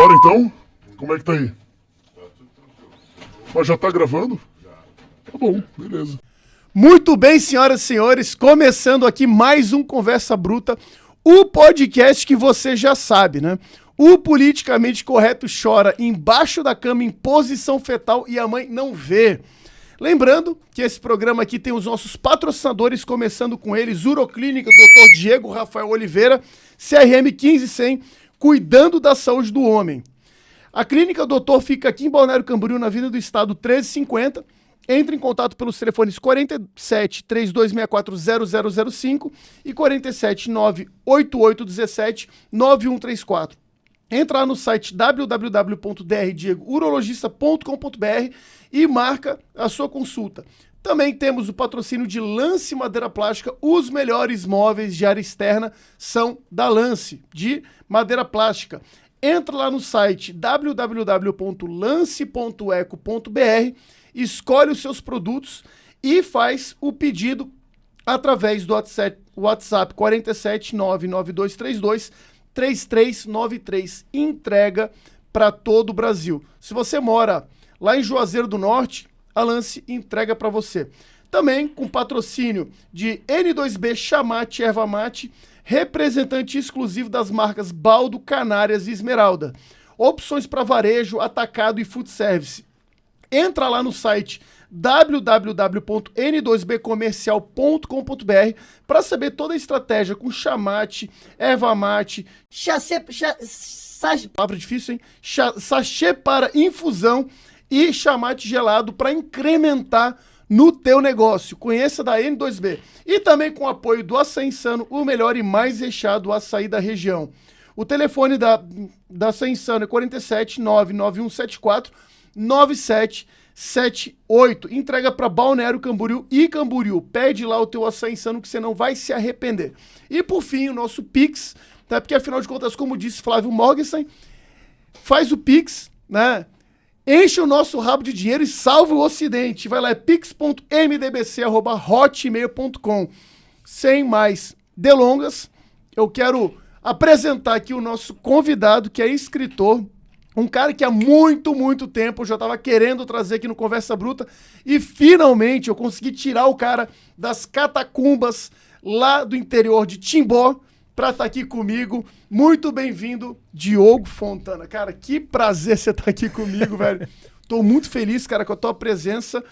Bora então? Como é que tá aí? Mas já tá gravando? Tá bom, beleza. Muito bem, senhoras e senhores, começando aqui mais um Conversa Bruta, o podcast que você já sabe, né? O politicamente correto chora embaixo da cama em posição fetal e a mãe não vê. Lembrando que esse programa aqui tem os nossos patrocinadores, começando com eles, Uroclínica, Dr. Diego Rafael Oliveira, CRM 1500, cuidando da saúde do homem. A Clínica Doutor fica aqui em Balneário Camboriú, na Avenida do Estado 1350. Entre em contato pelos telefones 47 3264 0005 e 47 98817 9134. Entra lá no site www.drdiegourologista.com.br e marca a sua consulta. Também temos o patrocínio de Lance Madeira Plástica. Os melhores móveis de área externa são da Lance, de madeira plástica. Entra lá no site www.lance.eco.br, escolhe os seus produtos e faz o pedido através do WhatsApp 47 99232 3393. Entrega para todo o Brasil. Se você mora lá em Juazeiro do Norte, a Lance entrega para você. Também com patrocínio de N2B Chamate Erva Mate, representante exclusivo das marcas Baldo, Canárias e Esmeralda. Opções para varejo, atacado e food service. Entra lá no site www.n2bcomercial.com.br para saber toda a estratégia com chamate, erva mate, palavra difícil, hein? Sachê para infusão e chamate gelado para incrementar no teu negócio. Conheça da N2B. E também com o apoio do Açaí Insano, o melhor e mais recheado açaí da região. O telefone da Açaí Insano é 47 99174 9778. Entrega para Balneário Camboriú e Camboriú. Pede lá o teu Açaí Insano que você não vai se arrepender. E por fim, o nosso Pix, tá? Porque afinal de contas, como disse Flávio Morgenstern, faz o Pix, né? Enche o nosso rabo de dinheiro e salva o Ocidente. Vai lá, é pix.mdbc@hotmail.com. Sem mais delongas, eu quero apresentar aqui o nosso convidado, que é escritor, um cara que há muito tempo eu já estava querendo trazer aqui no Conversa Bruta e finalmente eu consegui tirar o cara das catacumbas lá do interior de Timbó para estar aqui comigo. Muito bem-vindo, Diogo Fontana. Cara, que prazer você estar aqui comigo, velho. Tô muito feliz, cara, com a tua presença.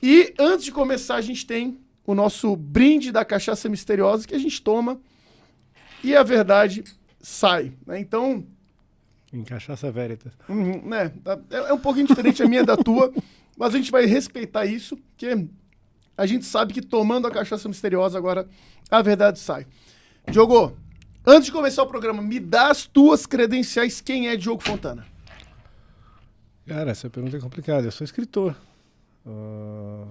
E antes de começar, a gente tem o nosso brinde da cachaça misteriosa que a gente toma e a verdade sai, né? Então... Em cachaça veritas. Né? É um pouquinho diferente a minha da tua, mas a gente vai respeitar isso, porque a gente sabe que tomando a cachaça misteriosa agora a verdade sai. Diogo, antes de começar o programa, me dá as tuas credenciais. Quem é Diogo Fontana? Cara, essa pergunta é complicada. Eu sou escritor.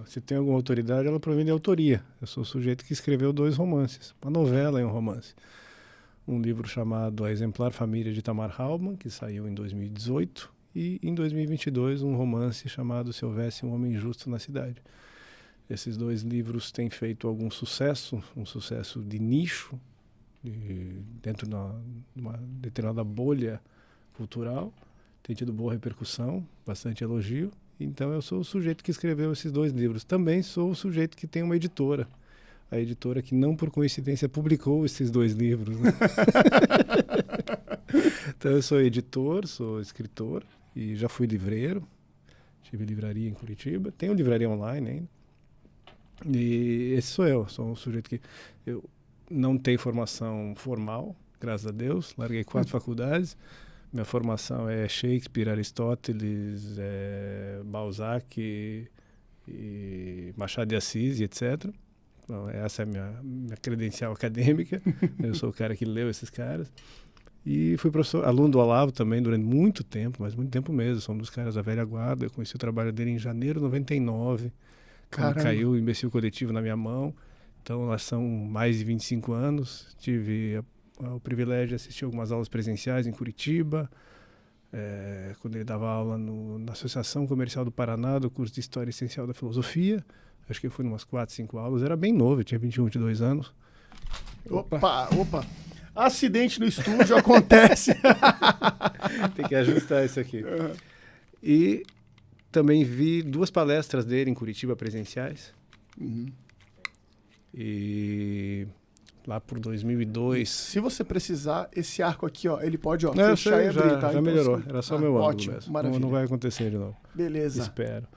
Se tem alguma autoridade, ela provém de autoria. Eu sou o sujeito que escreveu 2 romances, uma novela e um romance. Um livro chamado A Exemplar Família de Tamar Halman, que saiu em 2018, e em 2022 um romance chamado Se Houvesse um Homem Justo na Cidade. Esses 2 livros têm feito algum sucesso, um sucesso de nicho, dentro de uma determinada bolha cultural, tem tido boa repercussão, bastante elogio. Então eu sou o sujeito que escreveu esses 2 livros. Também sou o sujeito que tem uma editora. A editora que não por coincidência publicou esses 2 livros, né? Então eu sou editor, sou escritor e já fui livreiro. Tive livraria em Curitiba, tenho livraria online ainda. E esse sou eu, sou um sujeito que eu não tenho formação formal, graças a Deus, larguei 4 faculdades. Minha formação é Shakespeare, Aristóteles, Balzac e Machado de Assis, etc. Bom, essa é a minha credencial acadêmica. Eu sou o cara que leu esses caras. E fui professor, aluno do Olavo também durante muito tempo, mas muito tempo mesmo. Sou um dos caras da velha guarda. Eu conheci o trabalho dele em janeiro de 99, quando caiu o Imbecil Coletivo na minha mão. Então, lá são mais de 25 anos. Tive o privilégio de assistir algumas aulas presenciais em Curitiba, quando ele dava aula na Associação Comercial do Paraná, do curso de História Essencial da Filosofia. Acho que eu fui umas 4, 5 aulas. Era bem novo, eu tinha 21, 22 anos. Opa! Acidente no estúdio acontece. Tem que ajustar isso aqui. E também vi 2 palestras dele em Curitiba presenciais. E lá por 2002... Se você precisar, esse arco aqui, ó, ele pode, ó, Não, eu fechar sei, e abrir, tá? já Então, melhorou. assim, Era só meu ângulo ótimo, mesmo. maravilha. Não vai acontecer de novo. Beleza. Espero.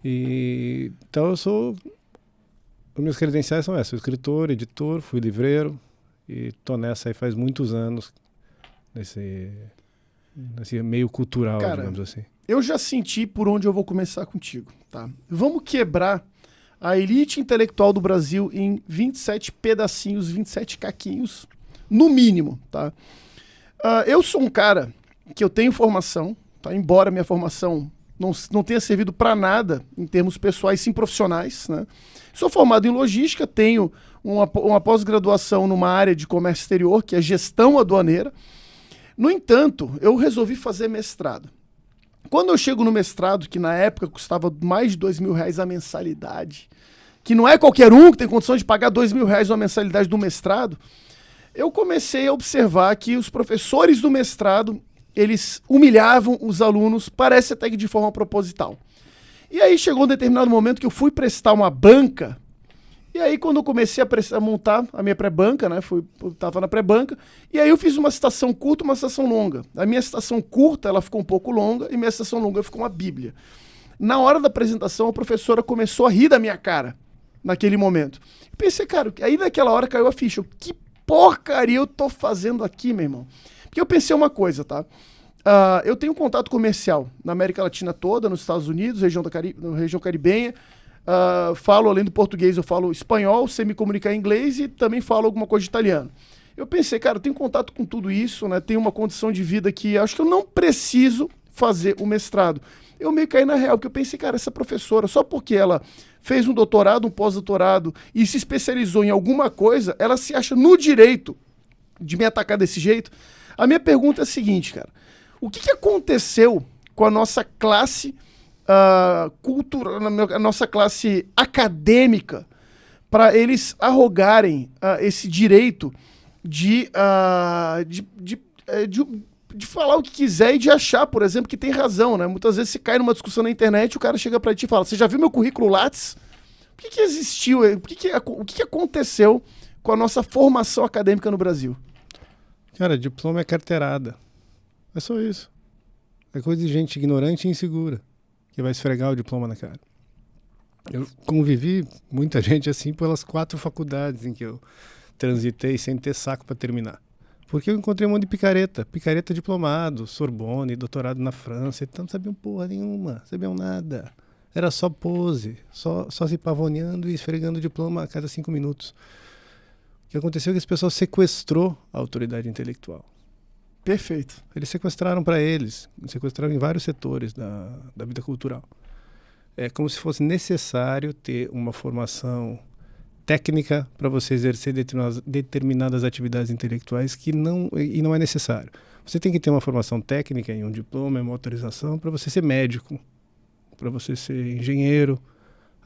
E, então eu sou... As minhas credenciais são essas. Sou escritor, editor, fui livreiro. E tô nessa aí faz muitos anos. Nesse meio cultural, Cara, digamos assim. Eu já senti por onde eu vou começar contigo, tá? Vamos quebrar a elite intelectual do Brasil em 27 pedacinhos, 27 caquinhos, no mínimo, tá? Eu sou um cara que eu tenho formação, tá? Embora minha formação não tenha servido para nada em termos pessoais, sim profissionais, né? Sou formado em logística, tenho uma pós-graduação numa área de comércio exterior, que é gestão aduaneira. No entanto, eu resolvi fazer mestrado. Quando eu chego no mestrado, que na época custava mais de R$2.000 a mensalidade, que não é qualquer um que tem condição de pagar R$2.000 uma mensalidade do mestrado, eu comecei a observar que os professores do mestrado, eles humilhavam os alunos, parece até que de forma proposital. E aí chegou um determinado momento que eu fui prestar uma banca, e aí quando eu comecei a montar a minha pré-banca, né, eu tava na pré-banca, e aí eu fiz uma citação curta e uma citação longa. A minha citação curta, ela ficou um pouco longa, e minha citação longa ficou uma bíblia. Na hora da apresentação, a professora começou a rir da minha cara, naquele momento. Eu pensei, cara, aí naquela hora caiu a ficha. Que porcaria eu tô fazendo aqui, meu irmão? Porque eu pensei uma coisa, tá? Eu tenho contato comercial na América Latina toda, nos Estados Unidos, região caribenha. Falo, além do português, eu falo espanhol, sei me comunicar em inglês e também falo alguma coisa de italiano. Eu pensei, cara, eu tenho contato com tudo isso, né? Tenho uma condição de vida que acho que eu não preciso fazer o mestrado. Eu meio caí na real, porque eu pensei, cara, essa professora, só porque ela fez um doutorado, um pós-doutorado e se especializou em alguma coisa, ela se acha no direito de me atacar desse jeito. A minha pergunta é a seguinte, cara. O que aconteceu com a nossa classe cultural, a nossa classe acadêmica, para eles arrogarem esse direito de falar o que quiser e de achar, por exemplo, que tem razão, né? Muitas vezes você cai numa discussão na internet e o cara chega pra ti e fala, você já viu meu currículo Lattes? O que existiu? O que aconteceu com a nossa formação acadêmica no Brasil? Cara, diploma é carteirada. É só isso. É coisa de gente ignorante e insegura, que vai esfregar o diploma na cara. Eu convivi muita gente assim pelas 4 faculdades em que eu transitei sem ter saco para terminar. Porque eu encontrei um monte de picareta diplomado, Sorbonne, doutorado na França, então não sabiam porra nenhuma, não sabiam nada. Era só pose, só se pavoneando e esfregando o diploma a cada 5 minutos. O que aconteceu é que esse pessoal sequestrou a autoridade intelectual. Perfeito. Eles sequestraram para eles, sequestraram em vários setores da vida cultural. É como se fosse necessário ter uma formação técnica para você exercer determinadas atividades intelectuais que não é necessário. Você tem que ter uma formação técnica em um diploma, uma autorização para você ser médico, para você ser engenheiro.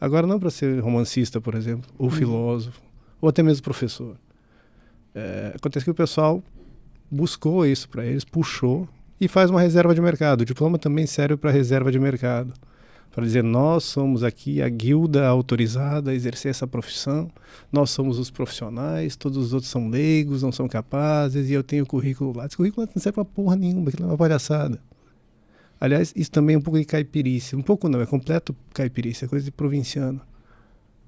Agora não para ser romancista, por exemplo, ou filósofo, ou até mesmo professor. Acontece que o pessoal buscou isso para eles, puxou e faz uma reserva de mercado. O diploma também serve para reserva de mercado. Para dizer, nós somos aqui a guilda autorizada a exercer essa profissão, nós somos os profissionais, todos os outros são leigos, não são capazes, e eu tenho currículo lá. Esse currículo não serve para porra nenhuma, aquilo é uma palhaçada. Aliás, isso também é um pouco de caipirícia. Um pouco não, é completo caipirícia, é coisa de provinciano.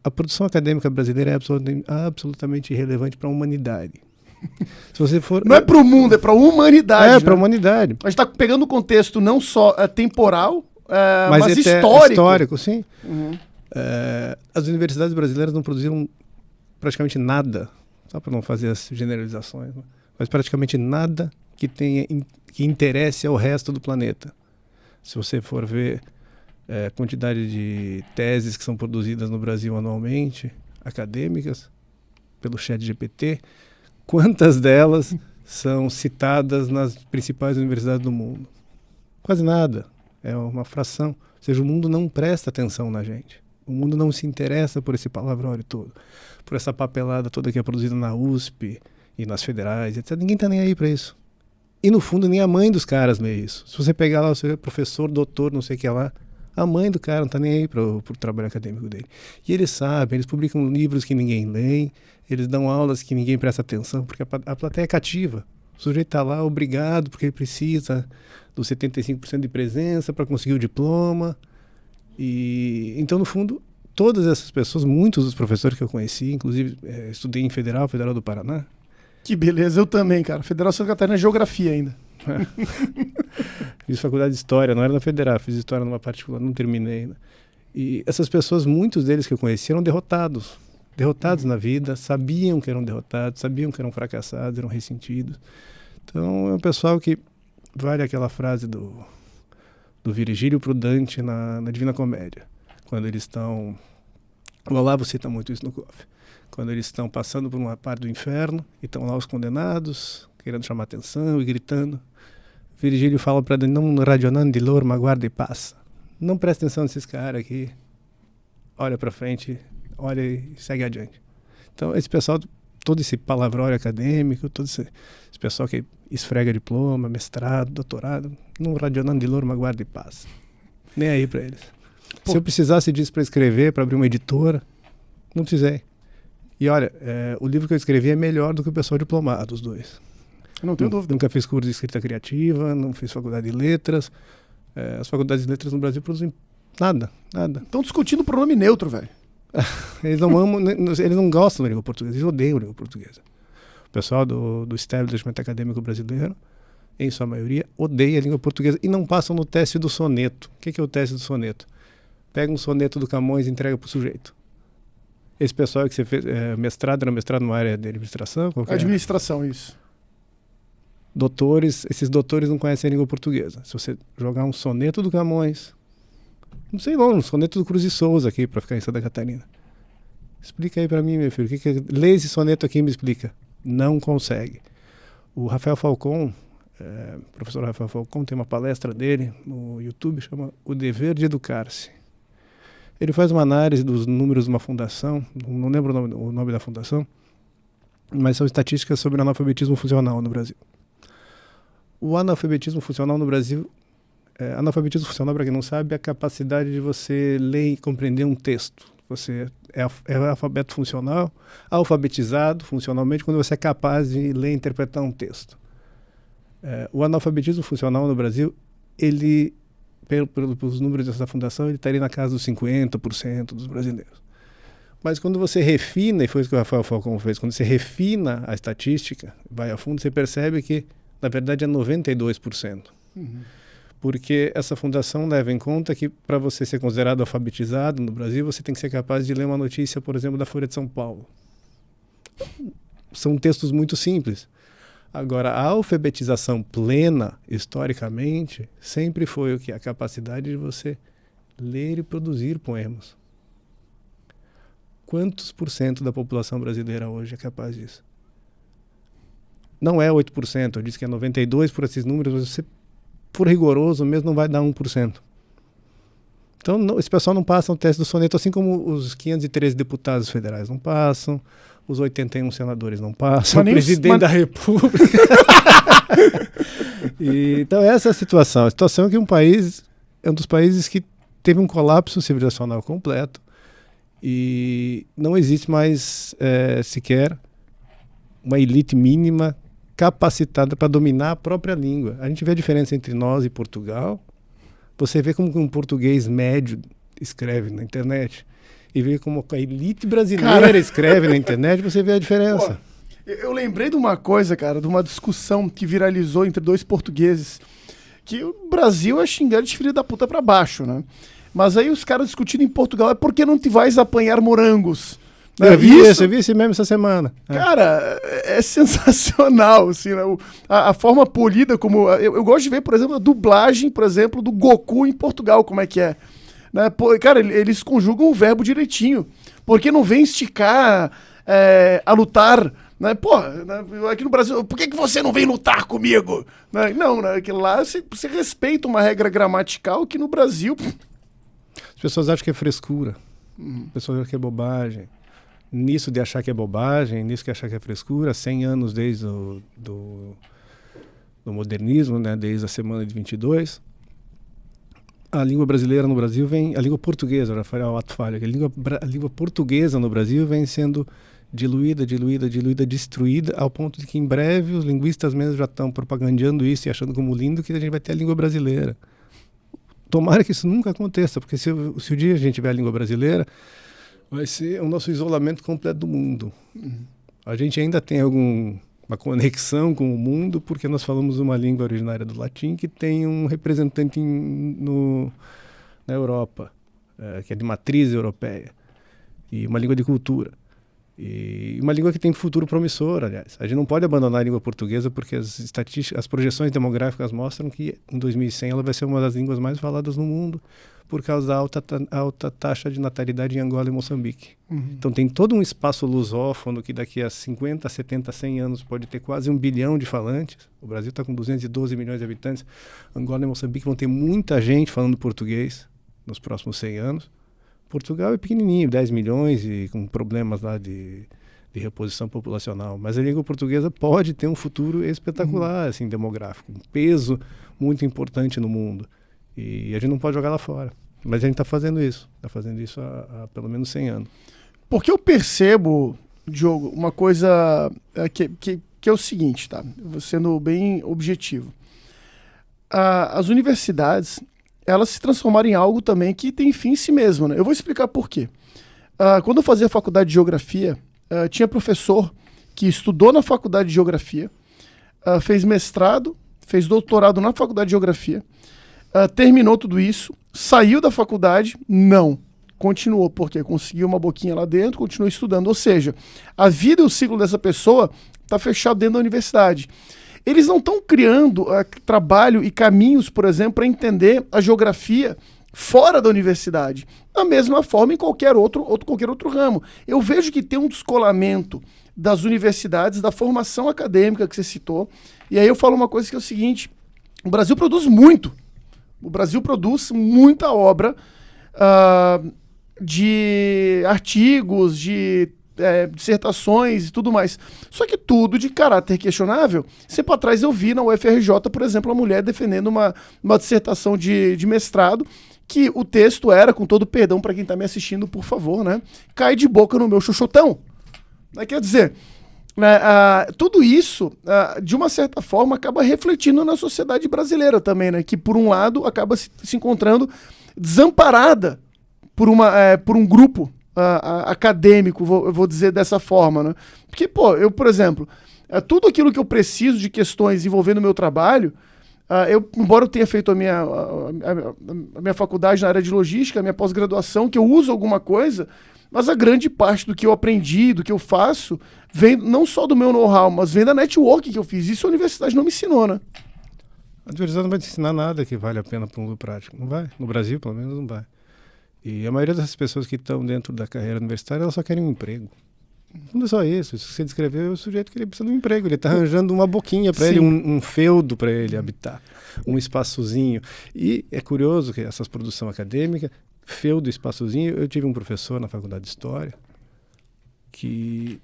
A produção acadêmica brasileira é absolutamente irrelevante para a humanidade. Se você for... Não é para o mundo, é para a humanidade. É, para a humanidade. A gente está pegando o contexto não só temporal, mas histórico. Histórico, sim. Uhum. As universidades brasileiras não produziram praticamente nada, só para não fazer as generalizações, né? Mas praticamente nada que interesse ao resto do planeta. Se você for ver a quantidade de teses que são produzidas no Brasil anualmente, acadêmicas, pelo ChatGPT, quantas delas são citadas nas principais universidades do mundo? Quase nada. É uma fração. Ou seja, o mundo não presta atenção na gente. O mundo não se interessa por esse palavrão todo, por essa papelada toda que é produzida na USP e nas federais, etc. Ninguém está nem aí para isso. E no fundo nem a mãe dos caras lê isso. Se você pegar lá o seu professor, doutor, não sei o que lá, a mãe do cara não tá nem aí pro trabalho acadêmico dele. E eles sabem, eles publicam livros que ninguém lê, eles dão aulas que ninguém presta atenção, porque a plateia é cativa. O sujeito tá lá obrigado porque ele precisa dos 75% de presença para conseguir o diploma. E então, no fundo, todas essas pessoas, muitos dos professores que eu conheci, inclusive estudei em Federal do Paraná. Que beleza, eu também, cara. Federal Santa Catarina, Geografia ainda. Fiz faculdade de História, não era na Federal, fiz História numa particular, não terminei ainda. E essas pessoas, muitos deles que eu conheci, eram derrotados na vida, sabiam que eram derrotados, sabiam que eram fracassados, eram ressentidos. Então é um pessoal que vale aquela frase do Virgílio pro Dante na Divina Comédia, quando eles estão, o Olavo cita muito isso no COF, quando eles estão passando por uma parte do inferno e estão lá os condenados, querendo chamar atenção e gritando. Virgílio fala para Dante, não radionando de lor, guarda e passa. Não presta atenção nesses caras aqui, olha para frente, olha e segue adiante. Então esse pessoal, todo esse palavrão acadêmico, todo esse pessoal que esfrega diploma, mestrado, doutorado, não radionando de lor, guarda e passa. Nem aí para eles. Pô. Se eu precisasse disso para escrever, para abrir uma editora, não precisei. E olha, o livro que eu escrevi é melhor do que o pessoal diplomado, os dois. Eu não tenho dúvida. Nunca fiz curso de escrita criativa, não fiz faculdade de letras. As faculdades de letras no Brasil produzem nada. Estão discutindo o pronome neutro, velho. Eles não amam, eles não gostam da língua portuguesa, eles odeiam a língua portuguesa. O pessoal do establishment acadêmico brasileiro, em sua maioria, odeia a língua portuguesa e não passam no teste do soneto. O que é o teste do soneto? Pega um soneto do Camões e entrega para o sujeito. Esse pessoal que você fez era mestrado numa área de administração? Administração, isso. Esses doutores não conhecem a língua portuguesa. Se você jogar um soneto do Camões, não sei não, um soneto do Cruz de Souza aqui, para ficar em Santa Catarina. Explica aí para mim, meu filho. Lê esse soneto aqui e me explica. Não consegue. O Rafael Falcon, professor Rafael Falcon, tem uma palestra dele no YouTube, chama O Dever de Educar-se. Ele faz uma análise dos números de uma fundação, não lembro o nome da fundação, mas são estatísticas sobre analfabetismo funcional no Brasil. O analfabetismo funcional no Brasil, analfabetismo funcional, para quem não sabe, é a capacidade de você ler e compreender um texto. Você é alfabeto funcional, alfabetizado funcionalmente, quando você é capaz de ler e interpretar um texto. O analfabetismo funcional no Brasil, ele, pelos números dessa fundação, ele estaria na casa dos 50% dos brasileiros. Mas quando você refina, e foi isso que o Rafael Falcão fez, quando você refina a estatística, vai a fundo, você percebe que, na verdade, é 92%. Uhum. Porque essa fundação leva em conta que, para você ser considerado alfabetizado no Brasil, você tem que ser capaz de ler uma notícia, por exemplo, da Folha de São Paulo. São textos muito simples. Agora, a alfabetização plena, historicamente, sempre foi o quê? A capacidade de você ler e produzir poemas. Quantos por cento da população brasileira hoje é capaz disso? Não é 8%, eu disse que é 92% por esses números, mas você, for rigoroso mesmo, não vai dar 1%. Então, não, esse pessoal não passa no teste do soneto, assim como os 513 deputados federais não passam, os 81 senadores não passam, o presidente da República. Então, essa é a situação. A situação é que um país é um dos países que teve um colapso civilizacional completo e não existe mais sequer uma elite mínima capacitada para dominar a própria língua. A gente vê a diferença entre nós e Portugal. Você vê como um português médio escreve na internet e vê como a elite brasileira escreve na internet, você vê a diferença. Pô, eu lembrei de uma coisa, cara, de uma discussão que viralizou entre dois portugueses, que o Brasil é xingando de filho da puta pra baixo, né? Mas aí os caras discutindo em Portugal, por que não te vais apanhar morangos? Eu vi esse meme essa semana. Cara, é sensacional, assim, né? A forma polida como... Eu gosto de ver, por exemplo, a dublagem, por exemplo, do Goku em Portugal, como é que é. Né? Pô, cara, eles conjugam o verbo direitinho. Porque não vem esticar a lutar, né? Pô, né? Aqui no Brasil, por que você não vem lutar comigo? Né? Não, né? Que lá você respeita uma regra gramatical que no Brasil... As pessoas acham que é frescura. As pessoas acham que é bobagem. Nisso de achar que é bobagem, nisso de achar que é frescura, 100 anos desde do modernismo, né, desde a semana de 22. A língua brasileira no Brasil a língua portuguesa, Rafael Ato falha, a língua portuguesa no Brasil vem sendo diluída, destruída, ao ponto de que em breve os linguistas mesmo já estão propagandeando isso e achando como lindo que a gente vai ter a língua brasileira. Tomara que isso nunca aconteça, porque se o dia a gente tiver a língua brasileira, vai ser o nosso isolamento completo do mundo. A gente ainda tem uma conexão com o mundo, porque nós falamos uma língua originária do latim que tem um representante na Europa, que é de matriz europeia, e uma língua de cultura. E uma língua que tem futuro promissor, aliás. A gente não pode abandonar a língua portuguesa porque as projeções demográficas mostram que em 2100 ela vai ser uma das línguas mais faladas no mundo por causa da alta taxa de natalidade em Angola e Moçambique. Então tem todo um espaço lusófono que daqui a 50, 70, 100 anos pode ter quase 1 bilhão de falantes. O Brasil está com 212 milhões de habitantes. Angola e Moçambique vão ter muita gente falando português nos próximos 100 anos. Portugal é pequenininho, 10 milhões e com problemas lá de reposição populacional. Mas a língua portuguesa pode ter um futuro espetacular, assim, demográfico. Um peso muito importante no mundo. E a gente não pode jogar lá fora. Mas a gente está fazendo isso. Está fazendo isso há pelo menos 100 anos. Porque eu percebo, Diogo, uma coisa que é o seguinte, tá? Vou sendo bem objetivo. As universidades, elas se transformaram em algo também que tem fim em si mesmo, né? Eu vou explicar por quê. Quando eu fazia faculdade de geografia, tinha professor que estudou na faculdade de geografia, fez mestrado, fez doutorado na faculdade de geografia, terminou tudo isso, saiu da faculdade, não. Continuou, porque conseguiu uma boquinha lá dentro, continuou estudando. Ou seja, a vida e o ciclo dessa pessoa está fechado dentro da universidade. Eles não estão criando trabalho e caminhos, por exemplo, para entender a geografia fora da universidade. Da mesma forma em qualquer outro ramo. Eu vejo que tem um descolamento das universidades, da formação acadêmica que você citou. E aí eu falo uma coisa que é o seguinte: o Brasil produz muito. O Brasil produz muita obra de artigos, de dissertações e tudo mais. Só que tudo de caráter questionável. Sempre atrás eu vi na UFRJ, por exemplo, uma mulher defendendo uma dissertação de mestrado, que o texto era, com todo perdão para quem está me assistindo, por favor, né? Cai de boca no meu xoxotão. Quer dizer, tudo isso, de uma certa forma, acaba refletindo na sociedade brasileira também, né? Que, por um lado, acaba se encontrando desamparada por um grupo acadêmico, eu vou dizer dessa forma, né? Porque, eu, por exemplo, tudo aquilo que eu preciso de questões envolvendo o meu trabalho, embora eu tenha feito a minha faculdade na área de logística, a minha pós-graduação, que eu uso alguma coisa, mas a grande parte do que eu aprendi, do que eu faço, vem não só do meu know-how, mas vem da network que eu fiz. Isso a universidade não me ensinou, né? A universidade não vai te ensinar nada que vale a pena para um uso prático. Não vai. No Brasil, pelo menos, não vai. E a maioria dessas pessoas que estão dentro da carreira universitária, elas só querem um emprego. Não é só isso. Isso que você descreveu é o sujeito que ele precisa de um emprego. Ele está arranjando uma boquinha para ele, um feudo para ele habitar, um espaçozinho. E é curioso que essas produções acadêmicas, feudo, espaçozinho, eu tive um professor na faculdade de História que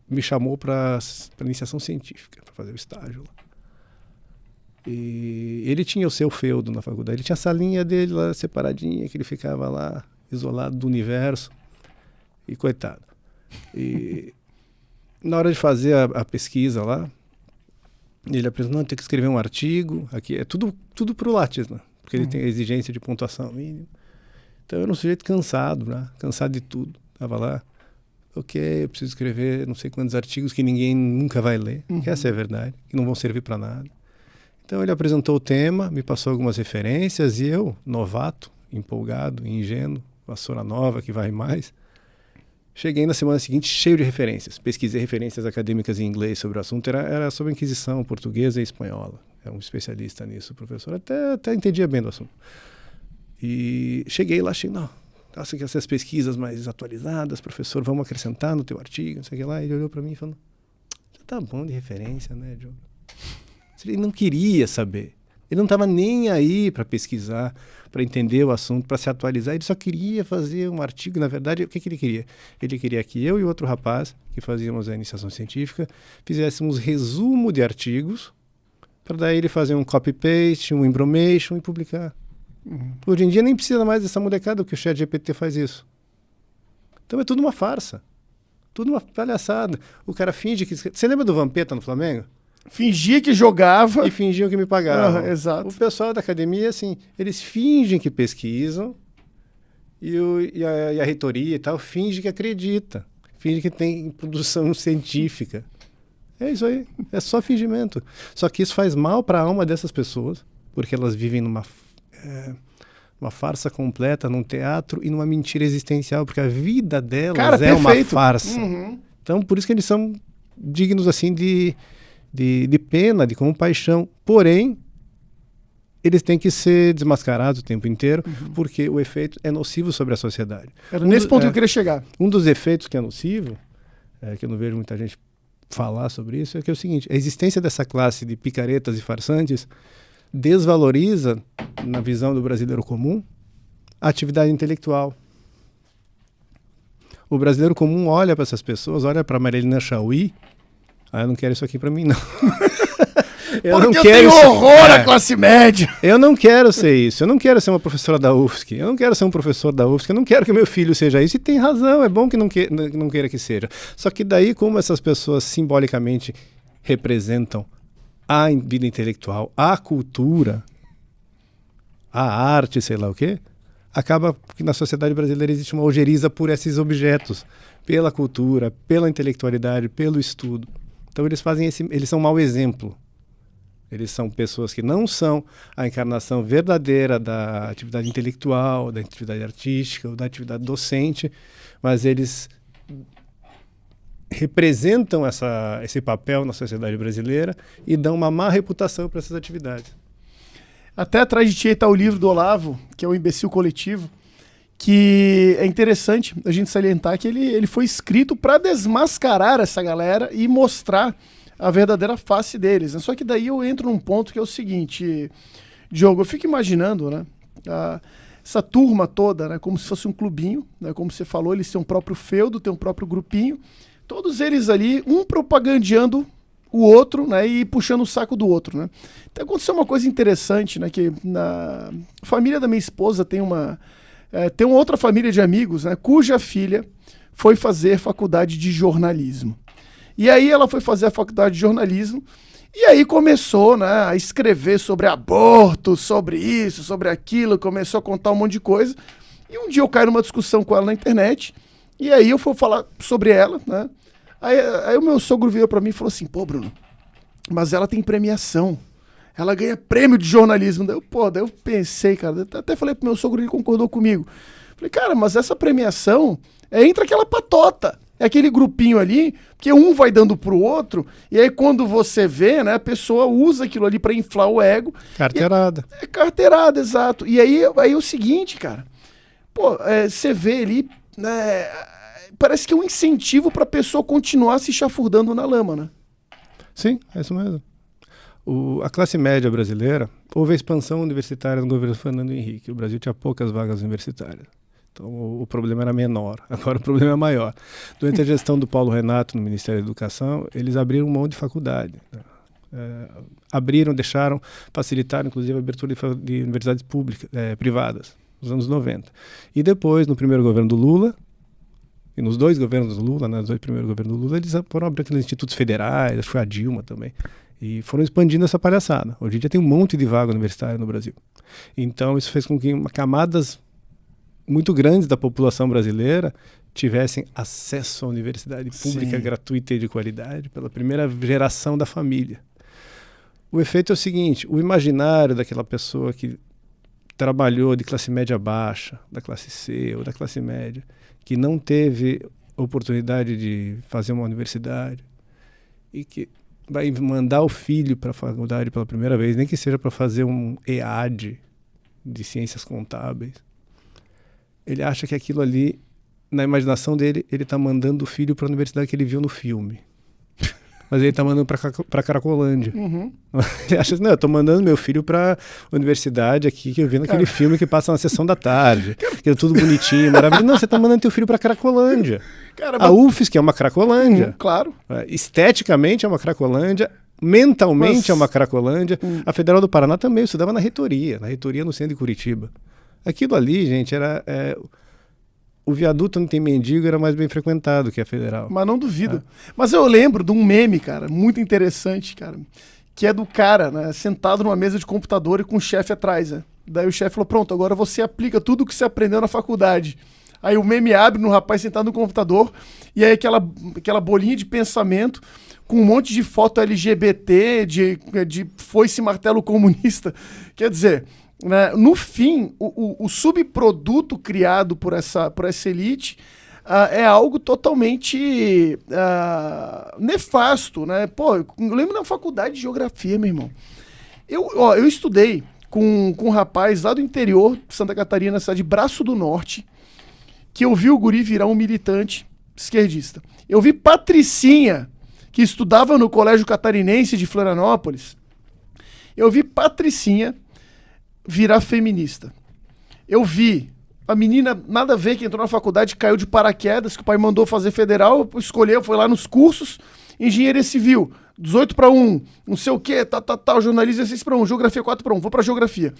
me chamou para iniciação científica, para fazer o estágio lá. E ele tinha o seu feudo na faculdade, ele tinha a salinha dele lá separadinha, que ele ficava lá, isolado do universo. E coitado. E na hora de fazer a pesquisa lá, ele apresentou, tem que escrever um artigo, aqui é tudo pro Lattes, né? Porque ele tem a exigência de pontuação mínima. Então eu era um sujeito cansado, né? Cansado de tudo. Tava lá, eu preciso escrever não sei quantos artigos que ninguém nunca vai ler, que essa é a verdade, que não vão servir para nada. Então ele apresentou o tema, me passou algumas referências e eu, novato, empolgado, ingênuo, vassoura nova que vai mais, cheguei na semana seguinte cheio de referências. Pesquisei referências acadêmicas em inglês sobre o assunto, era sobre a Inquisição portuguesa e espanhola. É um especialista nisso, o professor até entendia bem do assunto. E cheguei lá, não, acho que essas pesquisas mais atualizadas, professor, vamos acrescentar no teu artigo, não sei o que lá. Ele olhou para mim e falou, tá bom de referência, né, Diogo? Ele não queria saber. Ele não estava nem aí para pesquisar, para entender o assunto, para se atualizar. Ele só queria fazer um artigo. Na verdade, o que ele queria? Ele queria que eu e outro rapaz, que fazíamos a iniciação científica, fizéssemos resumo de artigos para daí ele fazer um copy-paste, um embromation e publicar. Hoje em dia nem precisa mais dessa molecada, que o ChatGPT faz isso. Então é tudo uma farsa. Tudo uma palhaçada. O cara finge que... Você lembra do Vampeta no Flamengo? Fingia que jogava. E fingiam que me pagavam. Exato. O pessoal da academia, assim, eles fingem que pesquisam e a reitoria e tal finge que acredita. Finge que tem produção científica. É isso aí. É só fingimento. Só que isso faz mal para a alma dessas pessoas, porque elas vivem numa uma farsa completa, num teatro e numa mentira existencial, porque a vida delas uma farsa. Então, por isso que eles são dignos, assim, de pena, de compaixão. Porém, eles têm que ser desmascarados o tempo inteiro, porque o efeito é nocivo sobre a sociedade. Era nesse ponto que eu queria chegar. Um dos efeitos que é nocivo, que eu não vejo muita gente falar sobre isso, é que é o seguinte: a existência dessa classe de picaretas e farsantes desvaloriza, na visão do brasileiro comum, a atividade intelectual. O brasileiro comum olha para essas pessoas, olha para Marilena Chauí, eu não quero isso aqui para mim, não. Eu tenho horror à classe média. Eu não quero ser isso. Eu não quero ser uma professora da UFSC. Eu não quero ser um professor da UFSC. Eu não quero que meu filho seja isso. E tem razão. É bom que não queira que seja. Só que daí, como essas pessoas simbolicamente representam a vida intelectual, a cultura, a arte, sei lá o quê, acaba que na sociedade brasileira existe uma ojeriza por esses objetos, pela cultura, pela intelectualidade, pelo estudo. Então eles são um mau exemplo. Eles são pessoas que não são a encarnação verdadeira da atividade intelectual, da atividade artística ou da atividade docente, mas eles representam esse papel na sociedade brasileira e dão uma má reputação para essas atividades. Até atrás de ti está o livro do Olavo, que é o Imbecil Coletivo, que é interessante a gente salientar que ele foi escrito para desmascarar essa galera e mostrar a verdadeira face deles, né? Só que daí eu entro num ponto que é o seguinte, Diogo, eu fico imaginando, né, essa turma toda, né, como se fosse um clubinho, né, como você falou, eles têm um próprio feudo, têm um próprio grupinho, todos eles ali, um propagandeando o outro, né, e puxando o saco do outro, né. Então aconteceu uma coisa interessante, né, que na família da minha esposa tem uma outra família de amigos, né, cuja filha foi fazer faculdade de jornalismo. E aí ela foi fazer a faculdade de jornalismo e aí começou, né, a escrever sobre aborto, sobre isso, sobre aquilo, começou a contar um monte de coisa. E um dia eu caí numa discussão com ela na internet e aí eu fui falar sobre ela, né? Aí o meu sogro veio pra mim e falou assim: pô, Bruno, mas ela tem premiação, ela ganha prêmio de jornalismo. Daí eu pensei, cara, até falei pro meu sogro, ele concordou comigo. Falei, cara, mas essa premiação é entre aquela patota. É aquele grupinho ali, que um vai dando pro outro, e aí quando você vê, né, a pessoa usa aquilo ali pra inflar o ego. Carteirada. É carteirada, exato. E aí é o seguinte, cara, pô, você vê ali, né, parece que é um incentivo pra pessoa continuar se chafurdando na lama, né? Sim, é isso mesmo. A classe média brasileira, houve a expansão universitária no governo Fernando Henrique. O Brasil tinha poucas vagas universitárias. Então o problema era menor, agora o problema é maior. Durante a gestão do Paulo Renato no Ministério da Educação, eles abriram um monte de faculdade. Deixaram, facilitaram inclusive a abertura de universidades públicas, privadas, nos anos 90. E depois, no primeiro governo do Lula, e nos dois governos do Lula, nos dois primeiros governos do Lula, eles foram abrindo aqueles institutos federais, acho que foi a Dilma também, e foram expandindo essa palhaçada. Hoje em dia tem um monte de vaga universitária no Brasil. Então isso fez com que camadas muito grandes da população brasileira tivessem acesso à universidade pública, sim, gratuita e de qualidade pela primeira geração da família. O efeito é o seguinte: o imaginário daquela pessoa que trabalhou de classe média baixa, da classe C ou da classe média, que não teve oportunidade de fazer uma universidade e que vai mandar o filho para a faculdade pela primeira vez, nem que seja para fazer um EAD de ciências contábeis, ele acha que aquilo ali, na imaginação dele, ele está mandando o filho para a universidade que ele viu no filme. Mas ele está mandando para Cracolândia. Uhum. Ele acha assim: não, eu estou mandando meu filho para a universidade aqui que eu vi naquele filme que passa na sessão da tarde, que é tudo bonitinho, maravilhoso. Não, você está mandando teu filho para Cracolândia. A UFSC é uma Cracolândia. Claro. Esteticamente é uma Cracolândia, mentalmente é uma Cracolândia. A Federal do Paraná também, eu estudava na reitoria no centro de Curitiba. Aquilo ali, gente, era... o viaduto onde tem mendigo era mais bem frequentado que a Federal. Mas não duvido. Mas eu lembro de um meme, cara, muito interessante, cara, que é do cara, né, sentado numa mesa de computador e com o chefe atrás, né? Daí o chefe falou, pronto, agora você aplica tudo o que você aprendeu na faculdade. Aí o meme abre no rapaz sentado no computador e aí aquela bolinha de pensamento com um monte de foto LGBT, de foice martelo comunista. Quer dizer, né, no fim, o subproduto criado por essa elite é algo totalmente nefasto, né? Pô, eu lembro na faculdade de geografia, meu irmão. Eu estudei com um rapaz lá do interior de Santa Catarina, na cidade de Braço do Norte, que eu vi o guri virar um militante esquerdista. Eu vi Patricinha, que estudava no Colégio Catarinense de Florianópolis. Eu vi Patricinha virar feminista. Eu vi a menina, nada a ver, que entrou na faculdade, caiu de paraquedas, que o pai mandou fazer federal, escolheu, foi lá nos cursos, engenharia civil, 18/1, não sei o que, tal, jornalismo 16/1, geografia 4/1, vou pra geografia.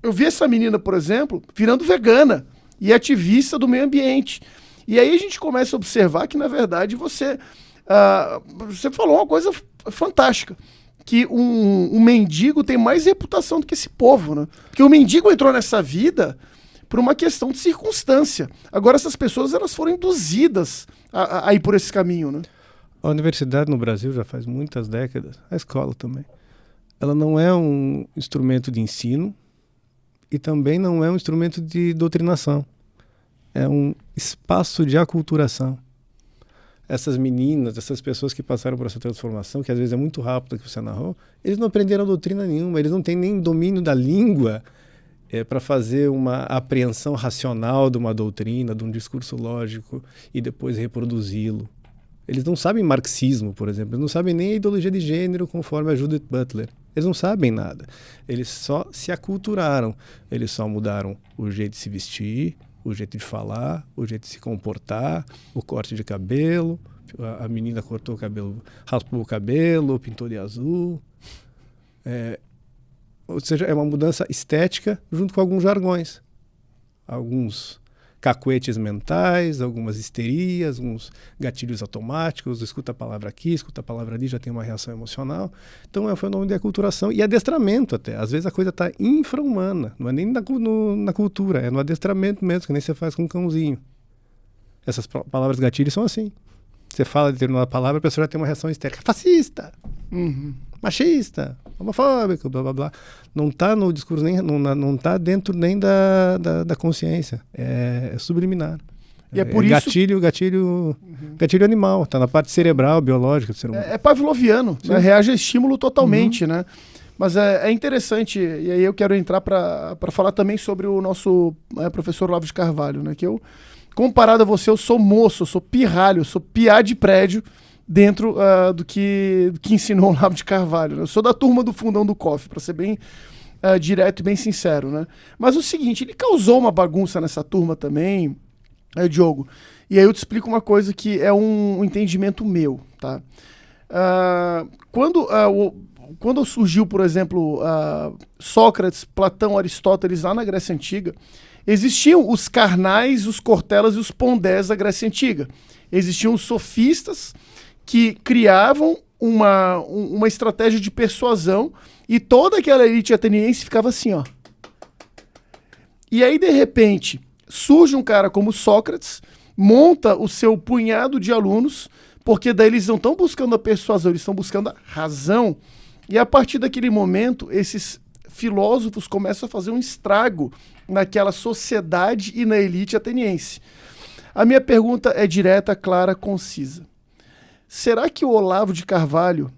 Eu vi essa menina, por exemplo, virando vegana e ativista do meio ambiente. E aí a gente começa a observar que, na verdade, você falou uma coisa fantástica, que um mendigo tem mais reputação do que esse povo, né? Porque o mendigo entrou nessa vida por uma questão de circunstância. Agora essas pessoas, elas foram induzidas a ir por esse caminho, né? A universidade no Brasil já faz muitas décadas, a escola também, ela não é um instrumento de ensino e também não é um instrumento de doutrinação. É um espaço de aculturação. Essas meninas, essas pessoas que passaram por essa transformação, que às vezes é muito rápida, que você narrou, eles não aprenderam doutrina nenhuma, eles não têm nem domínio da língua para fazer uma apreensão racional de uma doutrina, de um discurso lógico e depois reproduzi-lo. Eles não sabem marxismo, por exemplo, eles não sabem nem a ideologia de gênero conforme a Judith Butler. Eles não sabem nada. Eles só se aculturaram, eles só mudaram o jeito de se vestir, o jeito de falar, o jeito de se comportar, o corte de cabelo, a menina cortou o cabelo, raspou o cabelo, pintou de azul. Ou seja, é uma mudança estética junto com alguns jargões. Alguns cacuetes mentais, algumas histerias, alguns gatilhos automáticos, escuta a palavra aqui, escuta a palavra ali, já tem uma reação emocional. Então é um fenômeno de aculturação e adestramento até. Às vezes a coisa está infra-humana, não é nem na cultura, é no adestramento mesmo, que nem você faz com um cãozinho. Essas palavras gatilhos são assim. Você fala determinada palavra, a pessoa já tem uma reação histérica. Fascista! Machista! Homofóbico! Blá, blá, blá. Não está no discurso, não está dentro nem da consciência. É subliminar. E é por isso... Gatilho animal, está na parte cerebral, biológica do ser humano. É pavloviano, né? Reage a estímulo totalmente, né? Mas é interessante, e aí eu quero entrar para falar também sobre o nosso professor Olavo de Carvalho, né? Que eu, comparado a você, eu sou moço, eu sou pirralho, eu sou piá de prédio dentro do que ensinou o Olavo de Carvalho, né? Eu sou da turma do fundão do cofre, para ser bem direto e bem sincero, né? Mas o seguinte, ele causou uma bagunça nessa turma também, Diogo, e aí eu te explico uma coisa que é um entendimento meu, tá? Quando surgiu, por exemplo, Sócrates, Platão, Aristóteles lá na Grécia Antiga, existiam os carnais, os cortelas e os pondés da Grécia Antiga. Existiam os sofistas que criavam uma estratégia de persuasão e toda aquela elite ateniense ficava assim, ó. E aí, de repente, surge um cara como Sócrates, monta o seu punhado de alunos, porque daí eles não estão buscando a persuasão, eles estão buscando a razão. E a partir daquele momento, esses filósofos começam a fazer um estrago naquela sociedade e na elite ateniense. A minha pergunta é direta, clara, concisa. Será que o Olavo de Carvalho,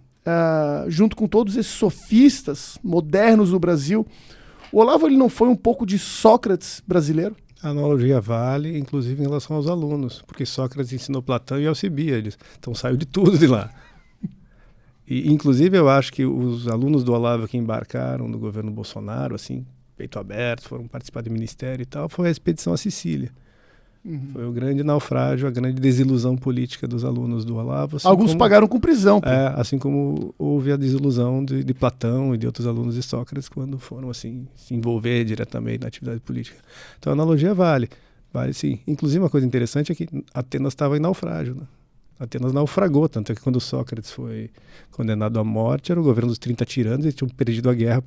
junto com todos esses sofistas modernos no Brasil, o Olavo ele não foi um pouco de Sócrates brasileiro? A analogia vale, inclusive, em relação aos alunos, porque Sócrates ensinou Platão e Alcibíades, então saiu de tudo de lá. E, inclusive, eu acho que os alunos do Olavo que embarcaram no governo Bolsonaro, assim, peito aberto, foram participar do ministério e tal, foi a expedição à Sicília. Foi o grande naufrágio, a grande desilusão política dos alunos do Olavo. Assim Alguns pagaram com prisão. Pô. Assim como houve a desilusão de Platão e de outros alunos de Sócrates quando foram assim se envolver diretamente na atividade política. Então a analogia vale sim. Inclusive uma coisa interessante é que Atenas estava em naufrágio, né? Atenas naufragou, tanto é que quando Sócrates foi condenado à morte, era o governo dos 30 tiranos, eles tinham perdido a guerra